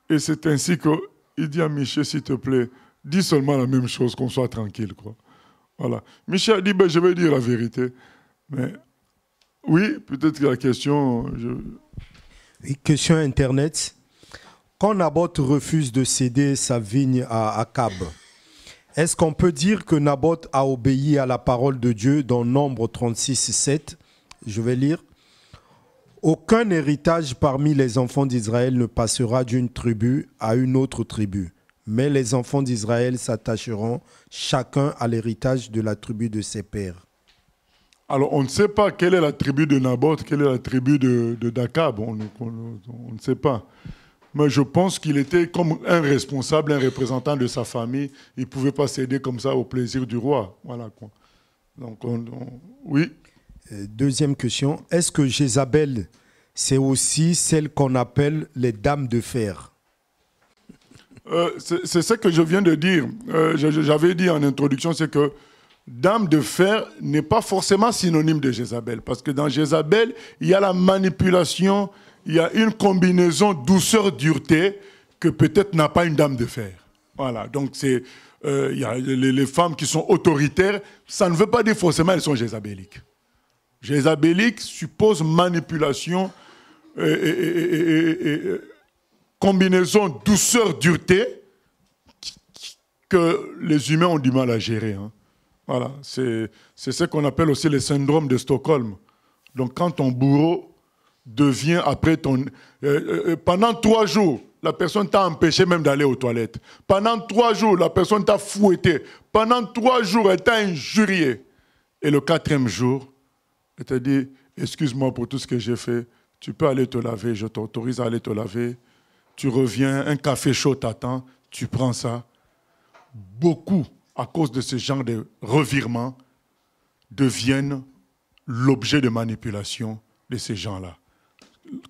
Et c'est ainsi qu'il dit à Michée, s'il te plaît, dis seulement la même chose, qu'on soit tranquille, quoi. Voilà. Michée a dit, ben, je vais dire la vérité. Mais oui, peut-être que la question... Question Internet. Quand Naboth refuse de céder sa vigne à Akab, est-ce qu'on peut dire que Naboth a obéi à la parole de Dieu dans Nombre 36, 7? Je vais lire. Aucun héritage parmi les enfants d'Israël ne passera d'une tribu à une autre tribu, mais les enfants d'Israël s'attacheront chacun à l'héritage de la tribu de ses pères. Alors, on ne sait pas quelle est la tribu de Naboth, quelle est la tribu d'Akab, on ne sait pas. Mais je pense qu'il était comme un responsable, un représentant de sa famille. Il ne pouvait pas céder comme ça au plaisir du roi. Voilà, quoi. Donc, oui. Deuxième question. Est-ce que Jézabel, c'est aussi celle qu'on appelle les dames de fer? C'est ce que je viens de dire. J'avais dit en introduction, c'est que dame de fer n'est pas forcément synonyme de Jézabel. Parce que dans Jézabel, il y a la manipulation, il y a une combinaison douceur-dureté que peut-être n'a pas une dame de fer. Voilà, donc il y a les femmes qui sont autoritaires, ça ne veut pas dire forcément qu'elles sont jézabéliques. Jézabélique suppose manipulation et combinaison douceur-dureté que les humains ont du mal à gérer. Hein. Voilà, c'est ce qu'on appelle aussi le syndrome de Stockholm. Donc quand ton bourreau devient après ton... pendant 3 jours, la personne t'a empêché même d'aller aux toilettes. Pendant 3 jours, la personne t'a fouetté. Pendant 3 jours, elle t'a injurié. Et le 4e jour, elle t'a dit, excuse-moi pour tout ce que j'ai fait, tu peux aller te laver, je t'autorise à aller te laver. Tu reviens, un café chaud t'attend, tu prends ça. Beaucoup, à cause de ce genre de revirements, deviennent l'objet de manipulation de ces gens-là.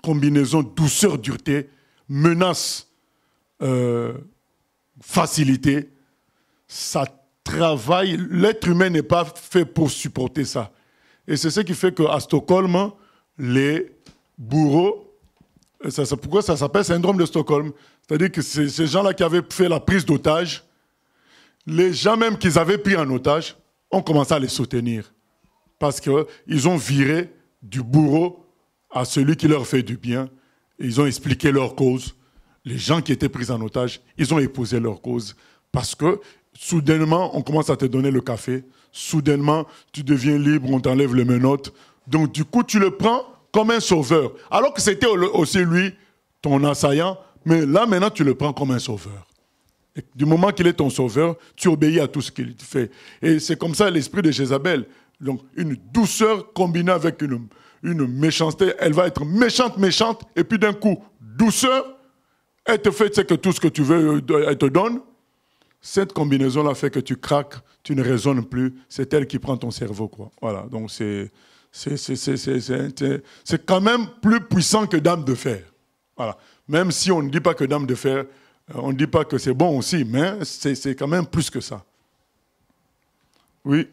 Combinaison douceur-dureté menace facilité. Ça travaille. L'être humain n'est pas fait pour supporter ça. Et c'est ce qui fait qu'à Stockholm, les bourreaux, pourquoi ça s'appelle syndrome de Stockholm? C'est-à-dire que ces gens-là qui avaient fait la prise d'otage, les gens même qu'ils avaient pris en otage, ont commencé à les soutenir. Parce qu'ils ont viré du bourreau à celui qui leur fait du bien. Et ils ont expliqué leur cause. Les gens qui étaient pris en otage, ils ont épousé leur cause. Parce que soudainement, on commence à te donner le café. Soudainement, tu deviens libre, on t'enlève les menottes. Donc du coup, tu le prends comme un sauveur. Alors que c'était aussi lui, ton assaillant. Mais là, maintenant, tu le prends comme un sauveur. Et du moment qu'il est ton sauveur, tu obéis à tout ce qu'il fait. Et c'est comme ça l'esprit de Jézabel. Donc une douceur combinée avec une méchanceté. Elle va être méchante. Et puis d'un coup, douceur. Elle te fait tout ce que tu veux, elle te donne. Cette combinaison-là fait que tu craques, tu ne raisonnes plus. C'est elle qui prend ton cerveau, quoi. Voilà. Donc c'est quand même plus puissant que Dame de fer. Voilà. Même si on ne dit pas que Dame de fer, on ne dit pas que c'est bon aussi, mais c'est quand même plus que ça. Oui.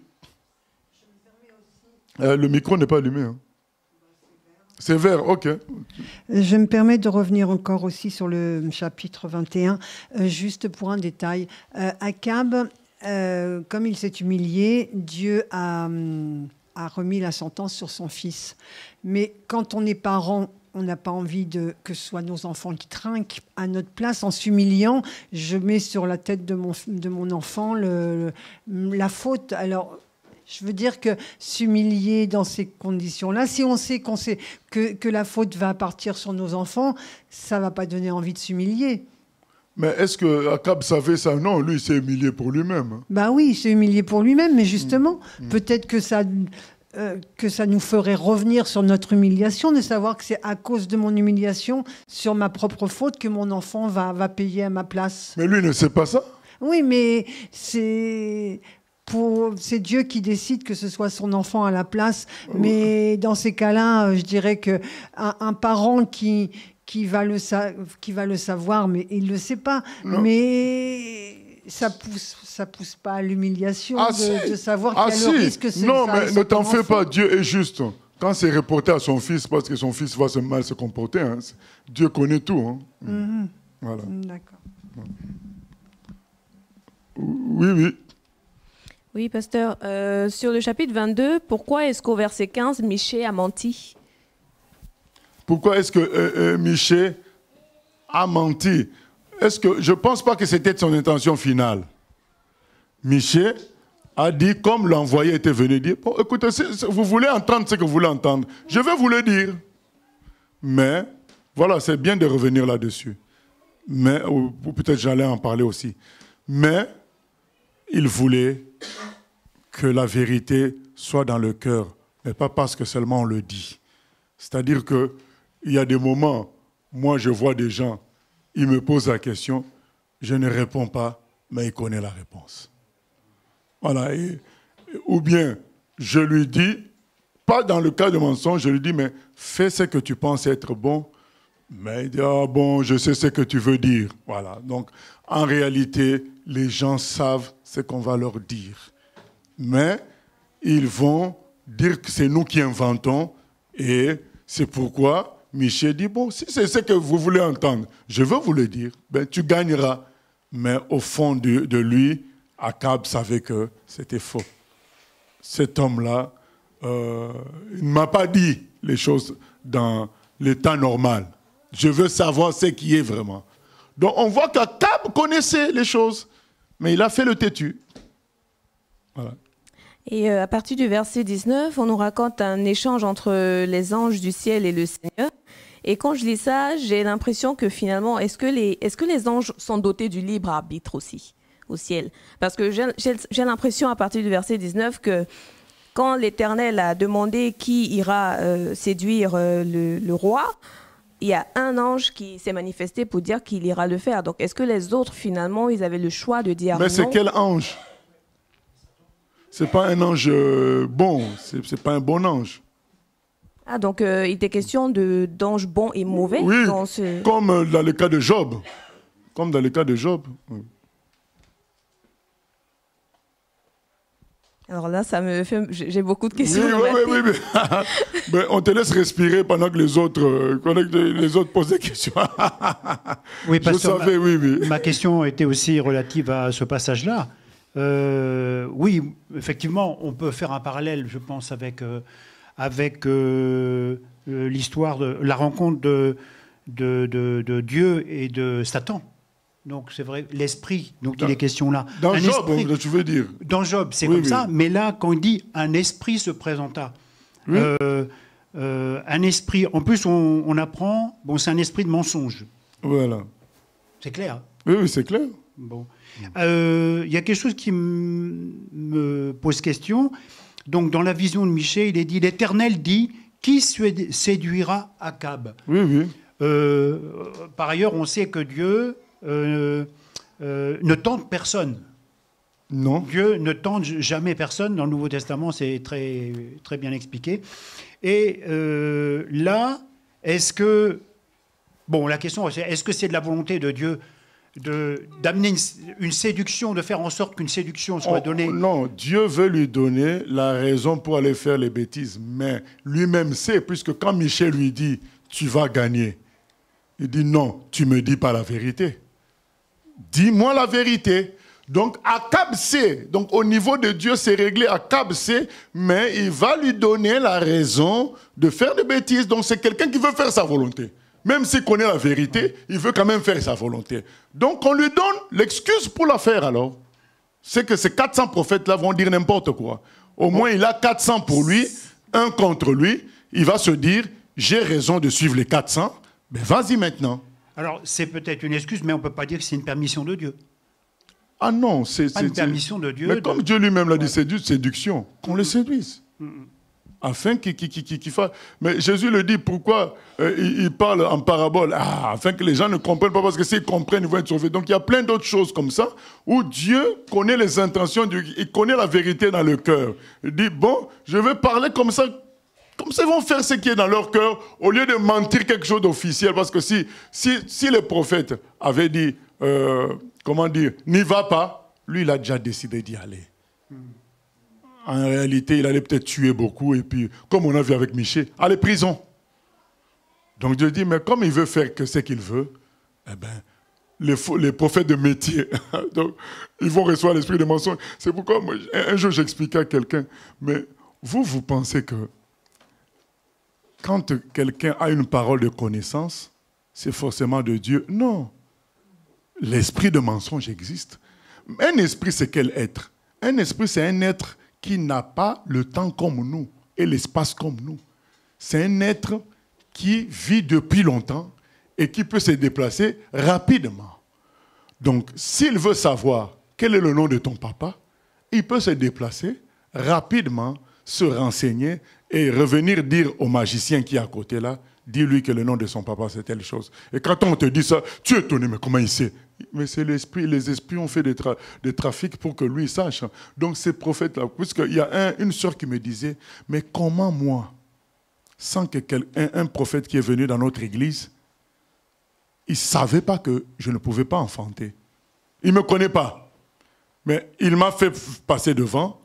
Le micro n'est pas allumé. Hein. C'est vert, ok. Je me permets de revenir encore aussi sur le chapitre 21, juste pour un détail. Akab, comme il s'est humilié, Dieu a remis la sentence sur son fils. Mais quand on est parent, on n'a pas envie que ce soit nos enfants qui trinquent à notre place en s'humiliant. Je mets sur la tête de mon enfant la faute. Alors, je veux dire que s'humilier dans ces conditions-là, si on sait que la faute va partir sur nos enfants, ça ne va pas donner envie de s'humilier. Mais est-ce que Akab savait ça? Non, lui, il s'est humilié pour lui-même. Bah oui, il s'est humilié pour lui-même, mais justement, peut-être que ça nous ferait revenir sur notre humiliation, de savoir que c'est à cause de mon humiliation, sur ma propre faute, que mon enfant va payer à ma place. Mais lui ne sait pas ça. Oui, mais c'est Dieu qui décide que ce soit son enfant à la place. Mais dans ces cas-là, je dirais qu'un parent qui va le savoir, mais il ne le sait pas. Non. Mais ça pousse pas à l'humiliation de savoir qu'il y a le risque que c'est non, ça. Mais ne t'en fais pas, Dieu est juste. Quand c'est reporté à son fils, parce que son fils va mal se comporter, hein, Dieu connaît tout. Hein. Voilà. D'accord. Oui. Oui, pasteur. Sur le chapitre 22, pourquoi est-ce qu'au verset 15, Michée a menti? Pourquoi est-ce que Michée a menti? Je ne pense pas que c'était son intention finale. Michée a dit, comme l'envoyé était venu dire, bon, écoutez, vous voulez entendre ce que vous voulez entendre, je vais vous le dire. Mais, voilà, c'est bien de revenir là-dessus. Mais, ou peut-être j'allais en parler aussi. Mais, il voulait que la vérité soit dans le cœur, mais pas parce que seulement on le dit. C'est-à-dire qu'il y a des moments, moi je vois des gens, ils me posent la question, je ne réponds pas, mais il connaît la réponse. Voilà. Ou bien, je lui dis, pas dans le cas de mensonge, je lui dis, mais fais ce que tu penses être bon. Mais il dit, ah bon, je sais ce que tu veux dire. Voilà. Donc, en réalité, les gens savent ce qu'on va leur dire. Mais ils vont dire que c'est nous qui inventons. Et c'est pourquoi Michée dit, bon, si c'est ce que vous voulez entendre, je veux vous le dire, ben, tu gagneras. Mais au fond de lui, Akab savait que c'était faux. Cet homme-là, il ne m'a pas dit les choses dans l'état normal. Je veux savoir ce qui est vraiment. Donc on voit qu'Akab connaissait les choses, mais il a fait le têtu. Voilà. Et à partir du verset 19, on nous raconte un échange entre les anges du ciel et le Seigneur. Et quand je lis ça, j'ai l'impression que finalement, est-ce que les anges sont dotés du libre arbitre aussi au ciel? Parce que j'ai l'impression à partir du verset 19 que quand l'Éternel a demandé qui ira séduire le roi, il y a un ange qui s'est manifesté pour dire qu'il ira le faire. Donc, est-ce que les autres, finalement, ils avaient le choix de dire non? Mais c'est quel ange? C'est pas un ange bon, c'est pas un bon ange. Ah, donc il était question d'anges bons et mauvais? Oui, comme dans le cas de Job. comme dans le cas de Job. Oui. Alors là, ça me fait... J'ai beaucoup de questions. Oui. Mais on te laisse respirer pendant que les autres posent des questions. Oui, pasteur, je savais, oui. Ma question était aussi relative à ce passage-là. Oui, effectivement, on peut faire un parallèle, je pense, avec l'histoire de la rencontre de Dieu et de Satan. Donc c'est vrai, l'esprit, donc il est question là. Dans Job, tu veux dire. Dans Job, c'est comme ça, mais là, quand il dit un esprit se présenta, un esprit, en plus on apprend, bon, c'est un esprit de mensonge. Voilà. C'est clair. Oui, c'est clair. Bon. Il y a quelque chose qui me pose question. Donc dans la vision de Michée, il est dit, l'Éternel dit, qui séduira Akab? Oui. Par ailleurs, on sait que Dieu ne tente personne. Non. Dieu ne tente jamais personne. Dans le Nouveau Testament, c'est très, très bien expliqué. Et là, est-ce que... Bon, la question, c'est est-ce que c'est de la volonté de Dieu d'amener une séduction, de faire en sorte qu'une séduction soit donnée? Non, Dieu veut lui donner la raison pour aller faire les bêtises. Mais lui-même sait, puisque quand Michée lui dit « tu vas gagner », il dit « non, tu ne me dis pas la vérité. Dis-moi la vérité. » Donc Akab sait, donc au niveau de Dieu c'est réglé, Akab sait, mais il va lui donner la raison de faire des bêtises. Donc c'est quelqu'un qui veut faire sa volonté. Même s'il connaît la vérité, il veut quand même faire sa volonté. Donc on lui donne l'excuse pour la faire alors. C'est que ces 400 prophètes-là vont dire n'importe quoi. Au moins il a 400 pour lui, un contre lui. Il va se dire, j'ai raison de suivre les 400, mais vas-y maintenant. Alors c'est peut-être une excuse, mais on ne peut pas dire que c'est une permission de Dieu. Ah non, c'est une permission de Dieu. Mais comme Dieu lui-même l'a dit, c'est une séduction, qu'on le séduise. Afin qu'il fasse... Mais Jésus le dit, pourquoi il parle en parabole? Afin que les gens ne comprennent pas, parce que s'ils comprennent, ils vont être sauvés. Donc il y a plein d'autres choses comme ça, où Dieu connaît les intentions, il connaît la vérité dans le cœur. Il dit, bon, je vais parler comme ça ils vont faire ce qui est dans leur cœur, au lieu de mentir quelque chose d'officiel. Parce que si les prophètes avaient dit, comment dire, n'y va pas, lui, il a déjà décidé d'y aller. En réalité, il allait peut-être tuer beaucoup, et puis, comme on a vu avec Michée, aller prison. Donc Dieu dit, mais comme il veut faire que ce qu'il veut, eh ben, les prophètes de métier, donc, ils vont recevoir l'esprit de mensonge. C'est pourquoi, moi, un jour, j'expliquais à quelqu'un, mais vous pensez que quand quelqu'un a une parole de connaissance, c'est forcément de Dieu? Non. L'esprit de mensonge existe. Un esprit, c'est quel être? Un esprit, c'est un être qui n'a pas le temps comme nous et l'espace comme nous. C'est un être qui vit depuis longtemps et qui peut se déplacer rapidement. Donc, s'il veut savoir quel est le nom de ton papa, il peut se déplacer rapidement, se renseigner et revenir dire au magicien qui est à côté là, dis-lui que le nom de son papa c'est telle chose. Et quand on te dit ça, tu es étonné, mais comment il sait? Mais c'est l'esprit, les esprits ont fait des trafics pour que lui sache. Donc ces prophètes-là, puisqu'il y a une sœur qui me disait, mais comment moi, sans que un prophète qui est venu dans notre église, il ne savait pas que je ne pouvais pas enfanter. Il ne me connaît pas. Mais il m'a fait passer devant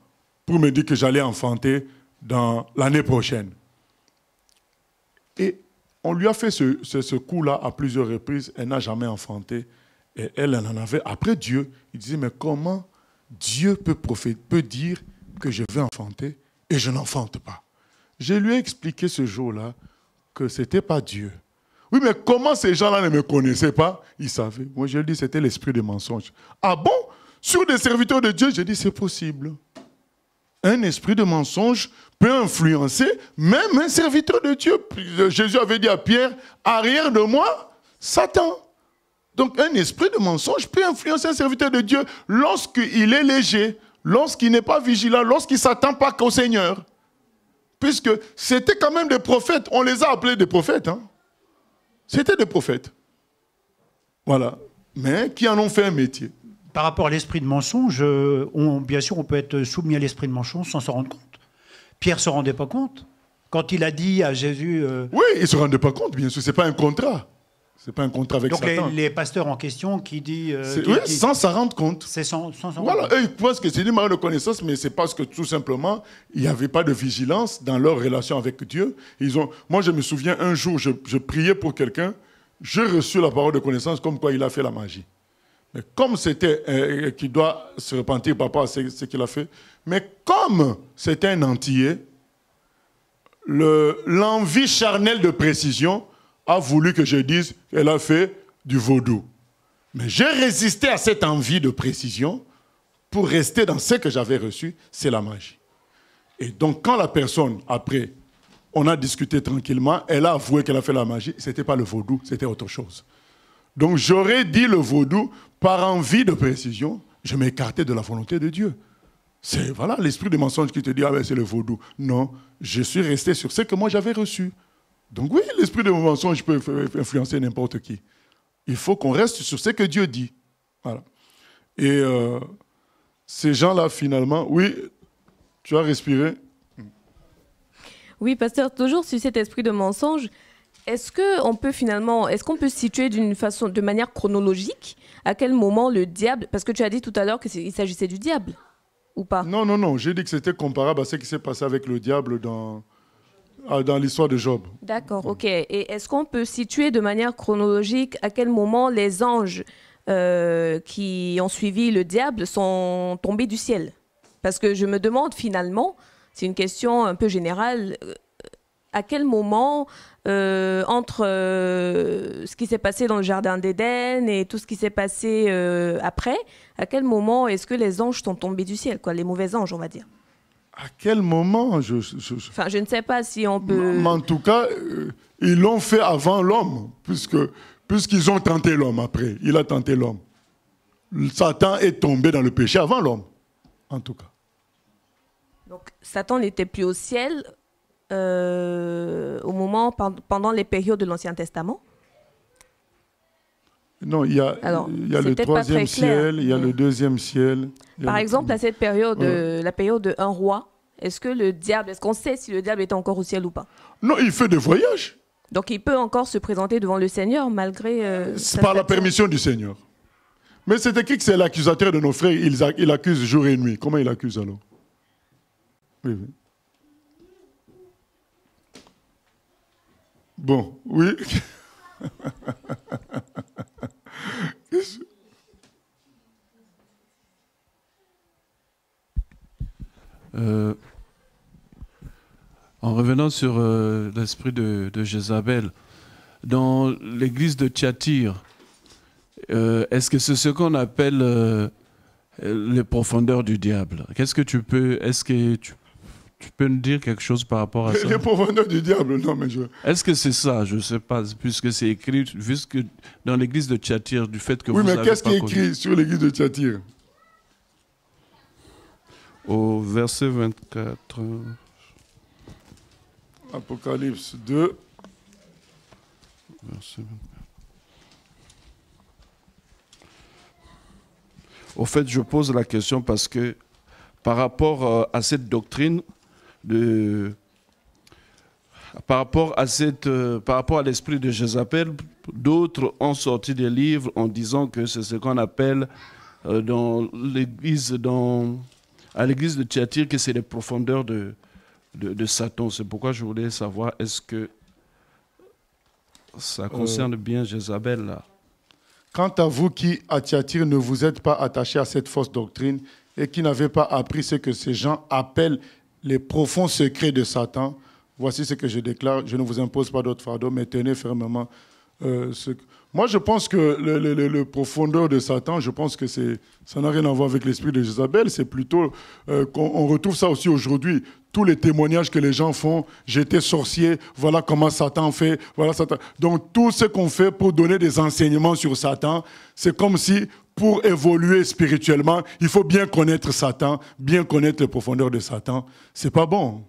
pour me dire que j'allais enfanter dans l'année prochaine. Et on lui a fait ce coup-là à plusieurs reprises. Elle n'a jamais enfanté. Et elle en avait. Après Dieu, il disait, mais comment Dieu peut dire que je vais enfanter et je n'enfante pas? Je lui ai expliqué ce jour-là que ce n'était pas Dieu. Oui, mais comment ces gens-là ne me connaissaient pas? Ils savaient. Moi, je lui ai dit, c'était l'esprit de mensonge. Ah bon? Sur des serviteurs de Dieu, j'ai dit, c'est possible. Un esprit de mensonge peut influencer même un serviteur de Dieu. Jésus avait dit à Pierre, arrière de moi, Satan. Donc un esprit de mensonge peut influencer un serviteur de Dieu lorsqu'il est léger, lorsqu'il n'est pas vigilant, lorsqu'il ne s'attend pas qu'au Seigneur. Puisque c'était quand même des prophètes. On les a appelés des prophètes. Hein. C'était des prophètes. Voilà. Mais qui en ont fait un métier. Par rapport à l'esprit de mensonge, bien sûr, on peut être soumis à l'esprit de mensonge sans s'en rendre compte. Pierre ne se rendait pas compte. Quand il a dit à Jésus... Oui, il ne se rendait pas compte, bien sûr. Ce n'est pas un contrat. C'est pas un contrat avec Donc Satan. les pasteurs en question qui disent... Oui, sans s'en rendre compte. C'est sans Voilà, eux, ils pensent que c'est une marque de connaissance, mais c'est parce que tout simplement, il n'y avait pas de vigilance dans leur relation avec Dieu. Moi, je me souviens, un jour, je priais pour quelqu'un, j'ai reçu la parole de connaissance comme quoi il a fait la magie. Mais comme c'était qu'il doit se repentir par rapport à ce qu'il a fait, mais comme c'était un Antillais, l'envie charnelle de précision a voulu que je dise qu'elle a fait du vaudou. Mais j'ai résisté à cette envie de précision pour rester dans ce que j'avais reçu, c'est la magie. Et donc quand la personne, après, on a discuté tranquillement, elle a avoué qu'elle a fait la magie, ce n'était pas le vaudou, c'était autre chose. Donc j'aurais dit le vaudou par envie de précision, je m'écartais de la volonté de Dieu. C'est voilà l'esprit de mensonge qui te dit, ah ben c'est le vaudou. Non, je suis resté sur ce que moi j'avais reçu. Donc oui, l'esprit de mensonge peut influencer n'importe qui. Il faut qu'on reste sur ce que Dieu dit. Voilà. Et ces gens-là, finalement, oui, tu as respiré. Oui, pasteur, toujours sur cet esprit de mensonge, est-ce qu'on peut situer de manière chronologique à quel moment le diable, parce que tu as dit tout à l'heure qu'il s'agissait du diable, ou pas? Non, j'ai dit que c'était comparable à ce qui s'est passé avec le diable dans l'histoire de Job. D'accord, ok. Et est-ce qu'on peut situer de manière chronologique à quel moment les anges qui ont suivi le diable sont tombés du ciel? Parce que je me demande finalement, c'est une question un peu générale, à quel moment, entre ce qui s'est passé dans le Jardin d'Éden et tout ce qui s'est passé après, à quel moment est-ce que les anges sont tombés du ciel, quoi, les mauvais anges, on va dire? À quel moment Enfin, je ne sais pas si on peut... Mais en tout cas, ils l'ont fait avant l'homme, puisqu'ils ont tenté l'homme après. Il a tenté l'homme. Satan est tombé dans le péché avant l'homme, en tout cas. Donc, Satan n'était plus au ciel pendant les périodes de l'Ancien Testament? Non, il y a le troisième ciel, il y a le deuxième ciel. Par exemple, à cette période, la période de 1 roi, est-ce qu'on sait si le diable est encore au ciel ou pas? Non, il fait des voyages. Donc il peut encore se présenter devant le Seigneur malgré... par la permission du Seigneur. Mais c'est écrit que c'est l'accusateur de nos frères, il accuse jour et nuit. Comment il accuse alors? Oui. Bon, oui. En revenant sur l'esprit de Jézabel, dans l'église de Thyatire, est-ce que c'est ce qu'on appelle les profondeurs du diable? Est-ce que tu peux nous dire quelque chose par rapport à ça? Les profondeurs du diable, non mais Est-ce que c'est ça? Je ne sais pas, puisque c'est écrit, puisque dans l'église de Thyatire, du fait que vous avez... Oui, mais qu'est-ce qui est écrit sur l'église de Thyatire? Au verset 24... Apocalypse 2. Verset 24. Au fait, je pose la question parce que par rapport à cette doctrine, par rapport à l'esprit de Jézabel, d'autres ont sorti des livres en disant que c'est ce qu'on appelle dans l'église, à l'église de Thyatire, que c'est les profondeurs de Satan. C'est pourquoi je voulais savoir, est-ce que ça concerne bien Jézabel là? Quant à vous qui, à Thyatire, ne vous êtes pas attachés à cette fausse doctrine et qui n'avez pas appris ce que ces gens appellent les profonds secrets de Satan, voici ce que je déclare, je ne vous impose pas d'autre fardeau, mais tenez fermement Moi, je pense que le profondeur de Satan, je pense que ça n'a rien à voir avec l'esprit de Jézabel. C'est plutôt qu'on retrouve ça aussi aujourd'hui. Tous les témoignages que les gens font, j'étais sorcier, voilà comment Satan fait, voilà Satan. Donc, tout ce qu'on fait pour donner des enseignements sur Satan, c'est comme si, pour évoluer spirituellement, il faut bien connaître Satan, bien connaître les profondeurs de Satan. C'est pas bon.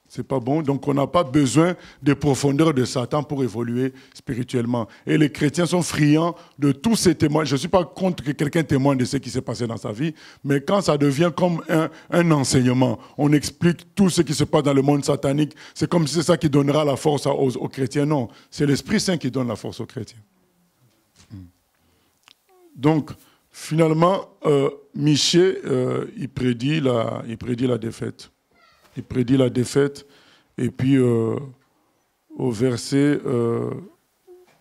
C'est pas bon, donc on n'a pas besoin des profondeurs de Satan pour évoluer spirituellement. Et les chrétiens sont friands de tous ces témoins. Je ne suis pas contre que quelqu'un témoigne de ce qui s'est passé dans sa vie, mais quand ça devient comme un enseignement, on explique tout ce qui se passe dans le monde satanique, c'est comme si c'est ça qui donnera la force aux chrétiens. Non, c'est l'Esprit Saint qui donne la force aux chrétiens. Donc, finalement, Michée, il prédit la défaite. Il prédit la défaite. Et puis, au verset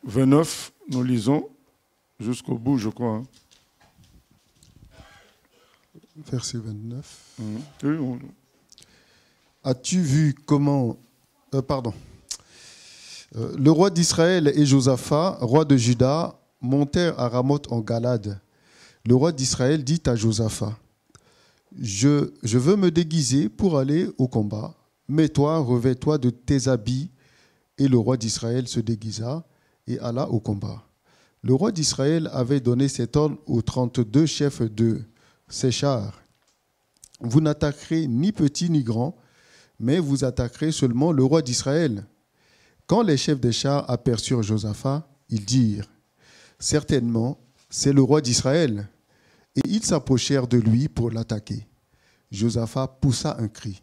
29, nous lisons jusqu'au bout, je crois. Hein. Verset 29. As-tu vu comment... le roi d'Israël et Josaphat, roi de Juda, montèrent à Ramoth en Galade. Le roi d'Israël dit à Josaphat, je veux me déguiser pour aller au combat. Mets-toi, revêts-toi de tes habits. Et le roi d'Israël se déguisa et alla au combat. Le roi d'Israël avait donné cet ordre aux 32 chefs de ses chars. Vous n'attaquerez ni petit ni grand, mais vous attaquerez seulement le roi d'Israël. Quand les chefs des chars aperçurent Josaphat, ils dirent, certainement, c'est le roi d'Israël. Et ils s'approchèrent de lui pour l'attaquer. Josaphat poussa un cri.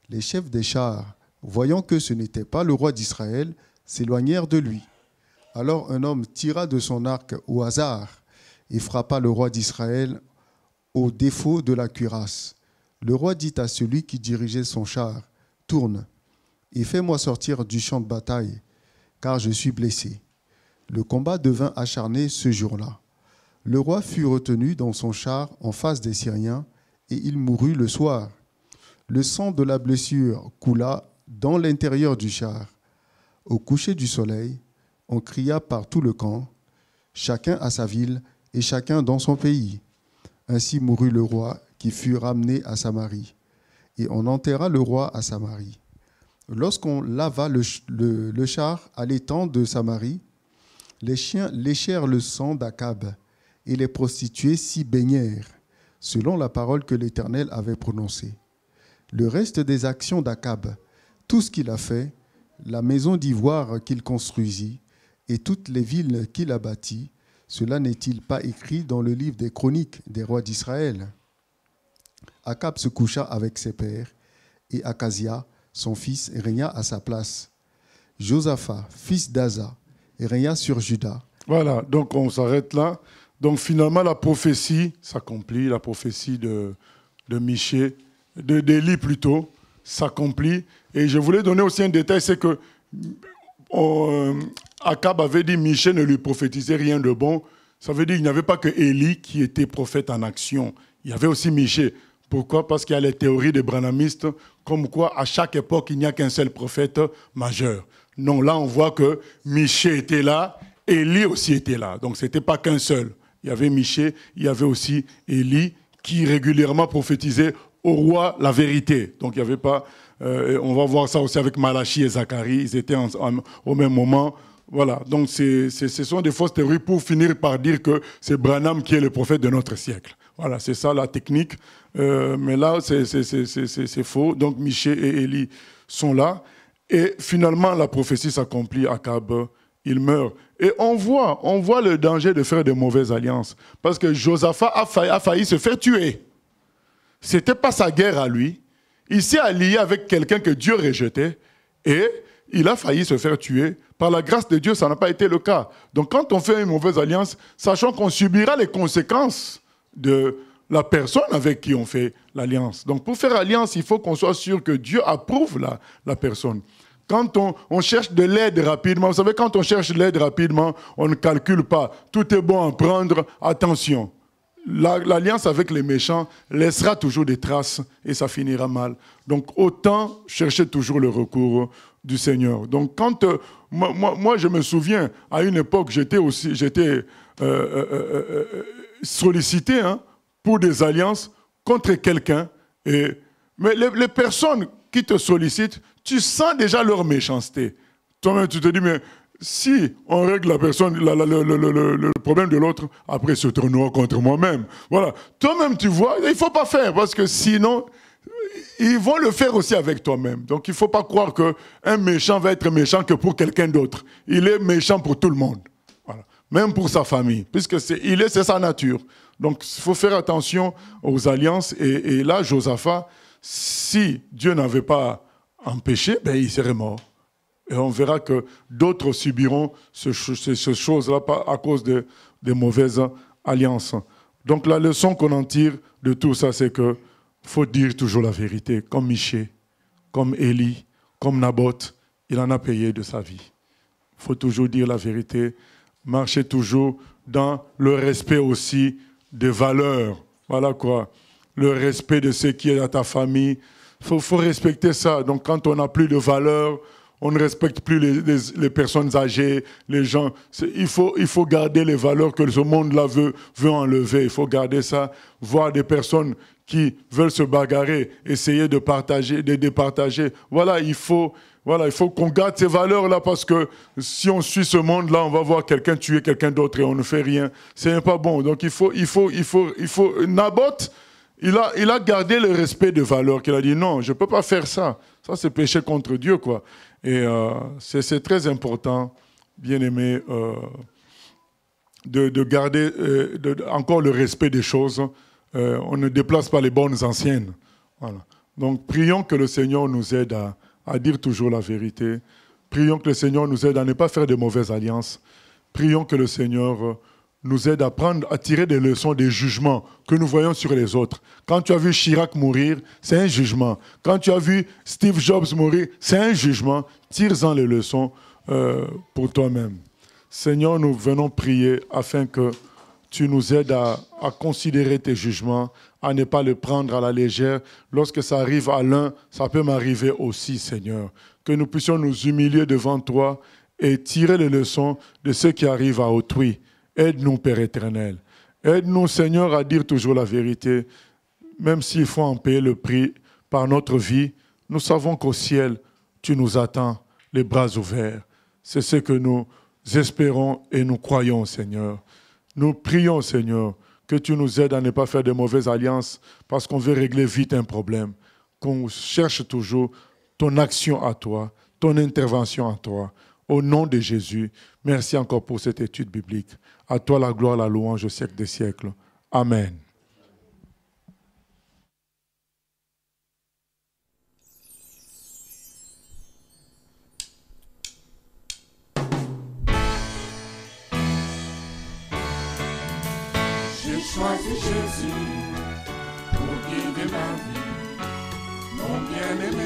Les chefs des chars, voyant que ce n'était pas le roi d'Israël, s'éloignèrent de lui. Alors un homme tira de son arc au hasard et frappa le roi d'Israël au défaut de la cuirasse. Le roi dit à celui qui dirigeait son char, « Tourne et fais-moi sortir du champ de bataille, car je suis blessé. » Le combat devint acharné ce jour-là. Le roi fut retenu dans son char en face des Syriens, et il mourut le soir. Le sang de la blessure coula dans l'intérieur du char. Au coucher du soleil, on cria par tout le camp, chacun à sa ville et chacun dans son pays. Ainsi mourut le roi qui fut ramené à Samarie. Et on enterra le roi à Samarie. Lorsqu'on lava le char à l'étang de Samarie, les chiens léchèrent le sang d'Akab, et les prostituées s'y baignèrent, selon la parole que l'Éternel avait prononcée. Le reste des actions d'Akab, tout ce qu'il a fait, la maison d'ivoire qu'il construisit, et toutes les villes qu'il a bâties, cela n'est-il pas écrit dans le livre des chroniques des rois d'Israël? Akab se coucha avec ses pères, et Akazia, son fils, régna à sa place. Josaphat, fils d'Asa, régna sur Juda. Voilà, donc on s'arrête là. Donc finalement, la prophétie s'accomplit, la prophétie de Michée, d'Élie plutôt, s'accomplit. Et je voulais donner aussi un détail, c'est que Akab avait dit Michée ne lui prophétisait rien de bon. Ça veut dire qu'il n'y avait pas que Élie qui était prophète en action. Il y avait aussi Michée. Pourquoi? Parce qu'il y a les théories des branhamistes, comme quoi à chaque époque, il n'y a qu'un seul prophète majeur. Non, là, on voit que Michée était là, Élie aussi était là. Donc, ce n'était pas qu'un seul. Il y avait Michée, il y avait aussi Élie, qui régulièrement prophétisait au roi la vérité. Donc, il n'y avait pas... on va voir ça aussi avec Malachie et Zacharie. Ils étaient au même moment. Voilà. Donc, ce sont des fausses théories pour finir par dire que c'est Branham qui est le prophète de notre siècle. Voilà, c'est ça la technique. Mais là, c'est faux. Donc, Michée et Élie sont là. Et finalement, la prophétie s'accomplit. Akab, il meurt. Et on voit le danger de faire de mauvaises alliances. Parce que Josaphat a failli se faire tuer. Ce n'était pas sa guerre à lui. Il s'est allié avec quelqu'un que Dieu rejetait. Et il a failli se faire tuer. Par la grâce de Dieu, ça n'a pas été le cas. Donc quand on fait une mauvaise alliance, sachant qu'on subira les conséquences de la personne avec qui on fait l'alliance. Donc pour faire alliance, il faut qu'on soit sûr que Dieu approuve la personne. Quand on cherche de l'aide rapidement, vous savez, quand on cherche de l'aide rapidement, on ne calcule pas. Tout est bon à prendre, attention. L'alliance avec les méchants laissera toujours des traces et ça finira mal. Donc autant chercher toujours le recours du Seigneur. Donc quand moi je me souviens, à une époque, j'étais sollicité pour des alliances contre quelqu'un. Mais les personnes qui te sollicitent, tu sens déjà leur méchanceté. Toi-même, tu te dis, mais si on règle la personne, le problème de l'autre, après se tournera contre moi-même. Voilà. Toi-même, tu vois, il ne faut pas faire, parce que sinon, ils vont le faire aussi avec toi-même. Donc, il ne faut pas croire qu'un méchant va être méchant que pour quelqu'un d'autre. Il est méchant pour tout le monde. Voilà. Même pour sa famille, puisque c'est sa nature. Donc, il faut faire attention aux alliances. Et là, Josaphat, si Dieu n'avait pas empêché, ben, il serait mort. Et on verra que d'autres subiront ces choses-là à cause des mauvaises alliance. Donc la leçon qu'on en tire de tout ça, c'est que faut dire toujours la vérité, comme Michée, comme Élie, comme Naboth, il en a payé de sa vie. Il faut toujours dire la vérité, marcher toujours dans le respect aussi des valeurs. Voilà quoi, le respect de ce qui est dans ta famille. Il faut respecter ça. Donc quand on n'a plus de valeurs, on ne respecte plus les personnes âgées, les gens. Il faut garder les valeurs que ce monde-là veut enlever. Il faut garder ça, voir des personnes qui veulent se bagarrer, essayer de partager, de départager. Voilà, il faut qu'on garde ces valeurs-là parce que si on suit ce monde-là, on va voir quelqu'un tuer quelqu'un d'autre et on ne fait rien. C'est pas bon. Donc il faut. Naboth, il a gardé le respect de valeurs. Il a dit non, je ne peux pas faire ça. Ça, c'est péché contre Dieu, quoi. Et c'est très important, bien aimé, de garder encore le respect des choses. On ne déplace pas les bonnes anciennes. Voilà. Donc, prions que le Seigneur nous aide à dire toujours la vérité. Prions que le Seigneur nous aide à ne pas faire de mauvaises alliances. Prions que le Seigneur nous aide à tirer des leçons des jugements que nous voyons sur les autres. Quand tu as vu Chirac mourir, c'est un jugement. Quand tu as vu Steve Jobs mourir, c'est un jugement. Tire-en les leçons pour toi-même. Seigneur, nous venons prier afin que tu nous aides à considérer tes jugements, à ne pas les prendre à la légère. Lorsque ça arrive à l'un, ça peut m'arriver aussi, Seigneur. Que nous puissions nous humilier devant toi et tirer les leçons de ce qui arrive à autrui. Aide-nous, Père éternel. Aide-nous, Seigneur, à dire toujours la vérité, même s'il faut en payer le prix par notre vie. Nous savons qu'au ciel, tu nous attends, les bras ouverts. C'est ce que nous espérons et nous croyons, Seigneur. Nous prions, Seigneur, que tu nous aides à ne pas faire de mauvaises alliances parce qu'on veut régler vite un problème, qu'on cherche toujours ton action à toi, ton intervention à toi. Au nom de Jésus, merci encore pour cette étude biblique. À toi la gloire, la louange au siècle des siècles. Amen. J'ai choisi Jésus pour guider ma vie, mon bien-aimé